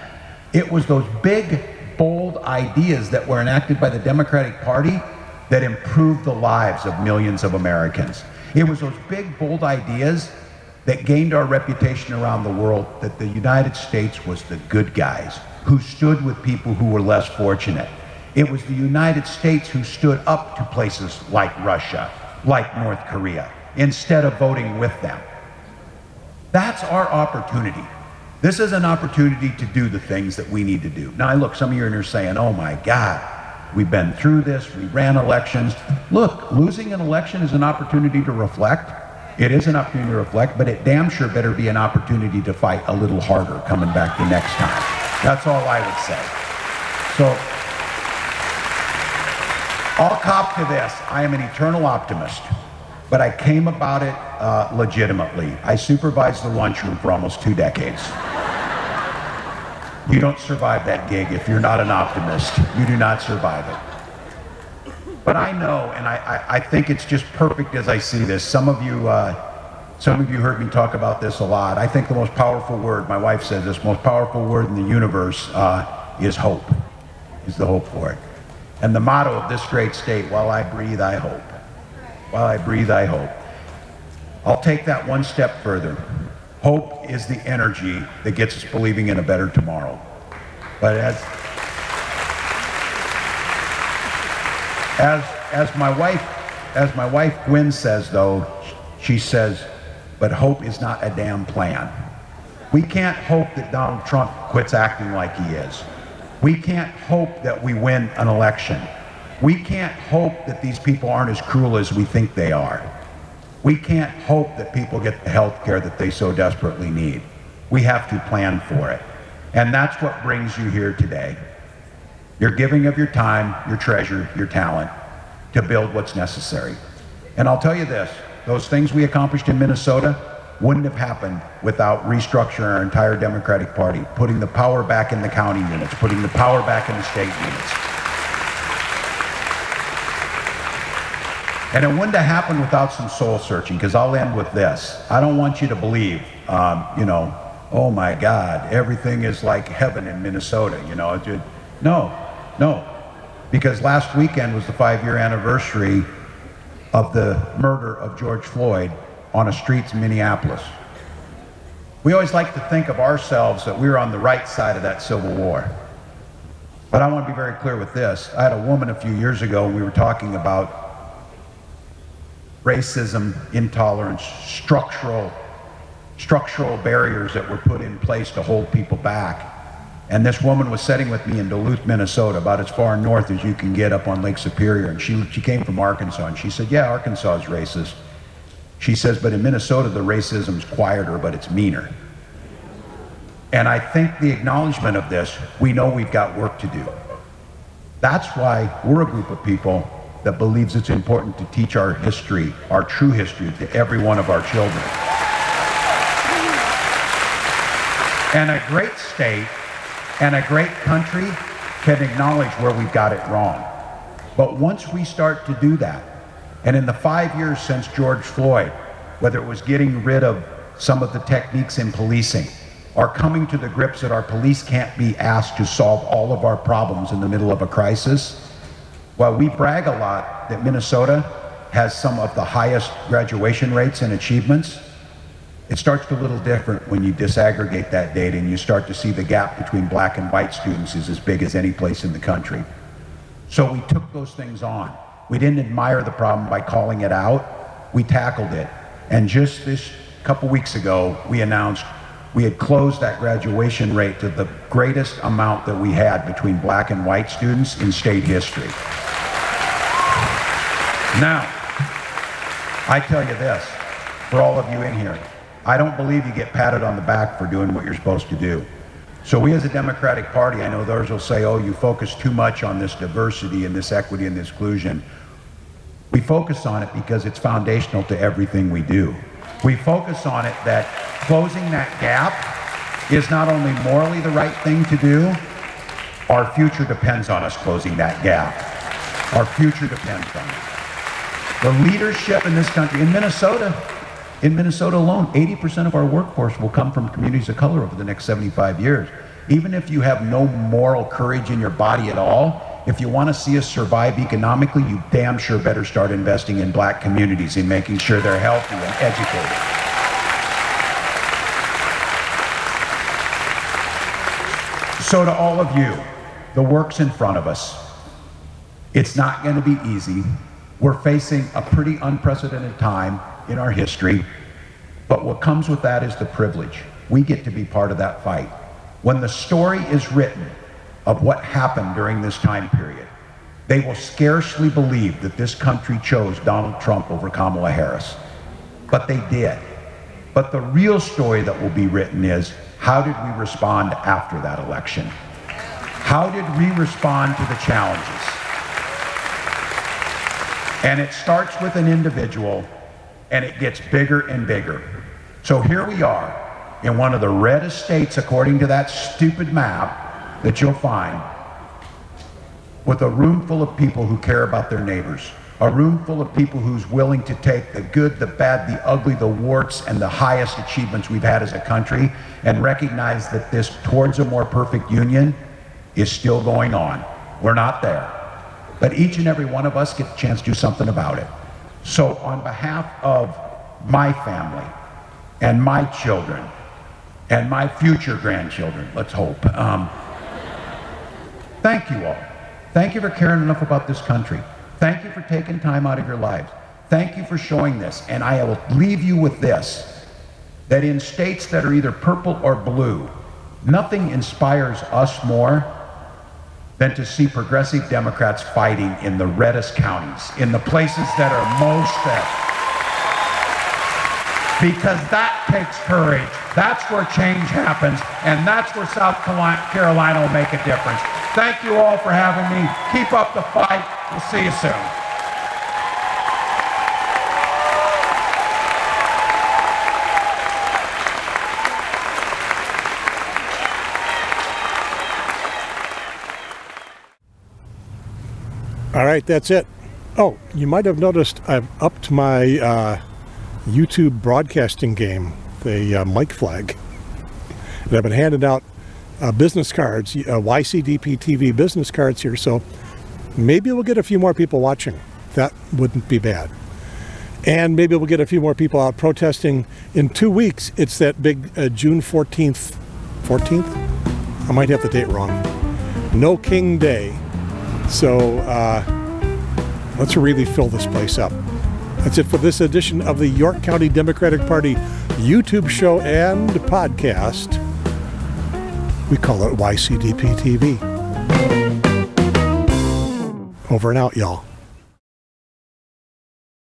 It was those big, bold ideas that were enacted by the Democratic Party that improved the lives of millions of Americans. It was those big, bold ideas that gained our reputation around the world that the United States was the good guys who stood with people who were less fortunate. It was the United States who stood up to places like Russia, like North Korea, instead of voting with them. That's our opportunity. This is an opportunity to do the things that we need to do. Now, look, some of you are in here saying, oh my God, we've been through this, we ran elections. Look, losing an election is an opportunity to reflect. It is an opportunity to reflect, but it damn sure better be an opportunity to fight a little harder coming back the next time. That's all I would say. So, I'll cop to this. I am an eternal optimist, but I came about it legitimately. I supervised the lunchroom for almost 2 decades. You don't survive that gig if you're not an optimist. You do not survive it. But I know, and I think it's just perfect as I see this. Some of you heard me talk about this a lot. I think the most powerful word, my wife says this, most powerful word in the universe is hope, is the hope for it. And the motto of this great state, while I breathe, I hope. While I breathe, I hope. I'll take that one step further. Hope is the energy that gets us believing in a better tomorrow. But as my wife Gwen says, though, she says, but hope is not a damn plan. We can't hope that Donald Trump quits acting like he is. We can't hope that we win an election. We can't hope that these people aren't as cruel as we think they are. We can't hope that people get the health care that they so desperately need. We have to plan for it. And that's what brings you here today. You're giving of your time, your treasure, your talent to build what's necessary. And I'll tell you this, those things we accomplished in Minnesota wouldn't have happened without restructuring our entire Democratic Party, putting the power back in the county units, putting the power back in the state units. And it wouldn't have happened without some soul searching, because I'll end with this. I don't want you to believe, oh my God, everything is like heaven in Minnesota, No, because last weekend was the 5-year anniversary of the murder of George Floyd on the streets in Minneapolis. We always like to think of ourselves that we were on the right side of that Civil War. But I want to be very clear with this. I had a woman a few years ago, and we were talking about racism, intolerance, structural barriers that were put in place to hold people back. And this woman was sitting with me in Duluth, Minnesota, about as far north as you can get up on Lake Superior. And she came from Arkansas, and she said, yeah, Arkansas is racist. She says, but in Minnesota, the racism's quieter, but it's meaner. And I think the acknowledgement of this, we know we've got work to do. That's why we're a group of people that believes it's important to teach our history, our true history, to every one of our children. And a great state and a great country can acknowledge where we got it wrong. But once we start to do that, and in the 5 years since George Floyd, whether it was getting rid of some of the techniques in policing, or coming to the grips that our police can't be asked to solve all of our problems in the middle of a crisis, while we brag a lot that Minnesota has some of the highest graduation rates and achievements, it starts to look a little different when you disaggregate that data and you start to see the gap between black and white students is as big as any place in the country. So we took those things on. We didn't admire the problem by calling it out. We tackled it. And just this couple weeks ago, we announced we had closed that graduation rate to the greatest amount that we had between black and white students in state history. Now, I tell you this, for all of you in here, I don't believe you get patted on the back for doing what you're supposed to do. So we as a Democratic Party, I know those will say, oh, you focus too much on this diversity and this equity and this inclusion. We focus on it because it's foundational to everything we do. We focus on it that closing that gap is not only morally the right thing to do, our future depends on us closing that gap. Our future depends on it. The leadership in this country, in Minnesota alone, 80% of our workforce will come from communities of color over the next 75 years. Even if you have no moral courage in your body at all, if you want to see us survive economically, you damn sure better start investing in black communities and making sure they're healthy and educated. So to all of you, the work's in front of us. It's not going to be easy. We're facing a pretty unprecedented time in our history, but what comes with that is the privilege. We get to be part of that fight. When the story is written of what happened during this time period, they will scarcely believe that this country chose Donald Trump over Kamala Harris. But they did. But the real story that will be written is, how did we respond after that election? How did we respond to the challenges? And it starts with an individual, and it gets bigger and bigger. So here we are in one of the reddest states, according to that stupid map that you'll find, with a room full of people who care about their neighbors, a room full of people who's willing to take the good, the bad, the ugly, the warts, and the highest achievements we've had as a country, and recognize that this towards a more perfect union is still going on. We're not there. But each and every one of us get a chance to do something about it. So on behalf of my family and my children and my future grandchildren, let's hope, thank you all. Thank you for caring enough about this country. Thank you for taking time out of your lives. Thank you for showing this. And I will leave you with this, that in states that are either purple or blue, nothing inspires us more than to see progressive Democrats fighting in the reddest counties, in the places that are most red. Because that takes courage. That's where change happens, and that's where South Carolina will make a difference. Thank you all for having me. Keep up the fight. We'll see you soon. All right, that's it. Oh, you might have noticed I've upped my YouTube broadcasting game, the mic flag. And I've been handing out business cards, YCDP TV business cards here, so maybe we'll get a few more people watching. That wouldn't be bad. And maybe we'll get a few more people out protesting. In 2 weeks, it's that big June 14th? I might have the date wrong. No King Day. So let's really fill this place up. That's it for this edition of the York County Democratic Party YouTube show and podcast. We call it YCDP TV. Over and out, y'all.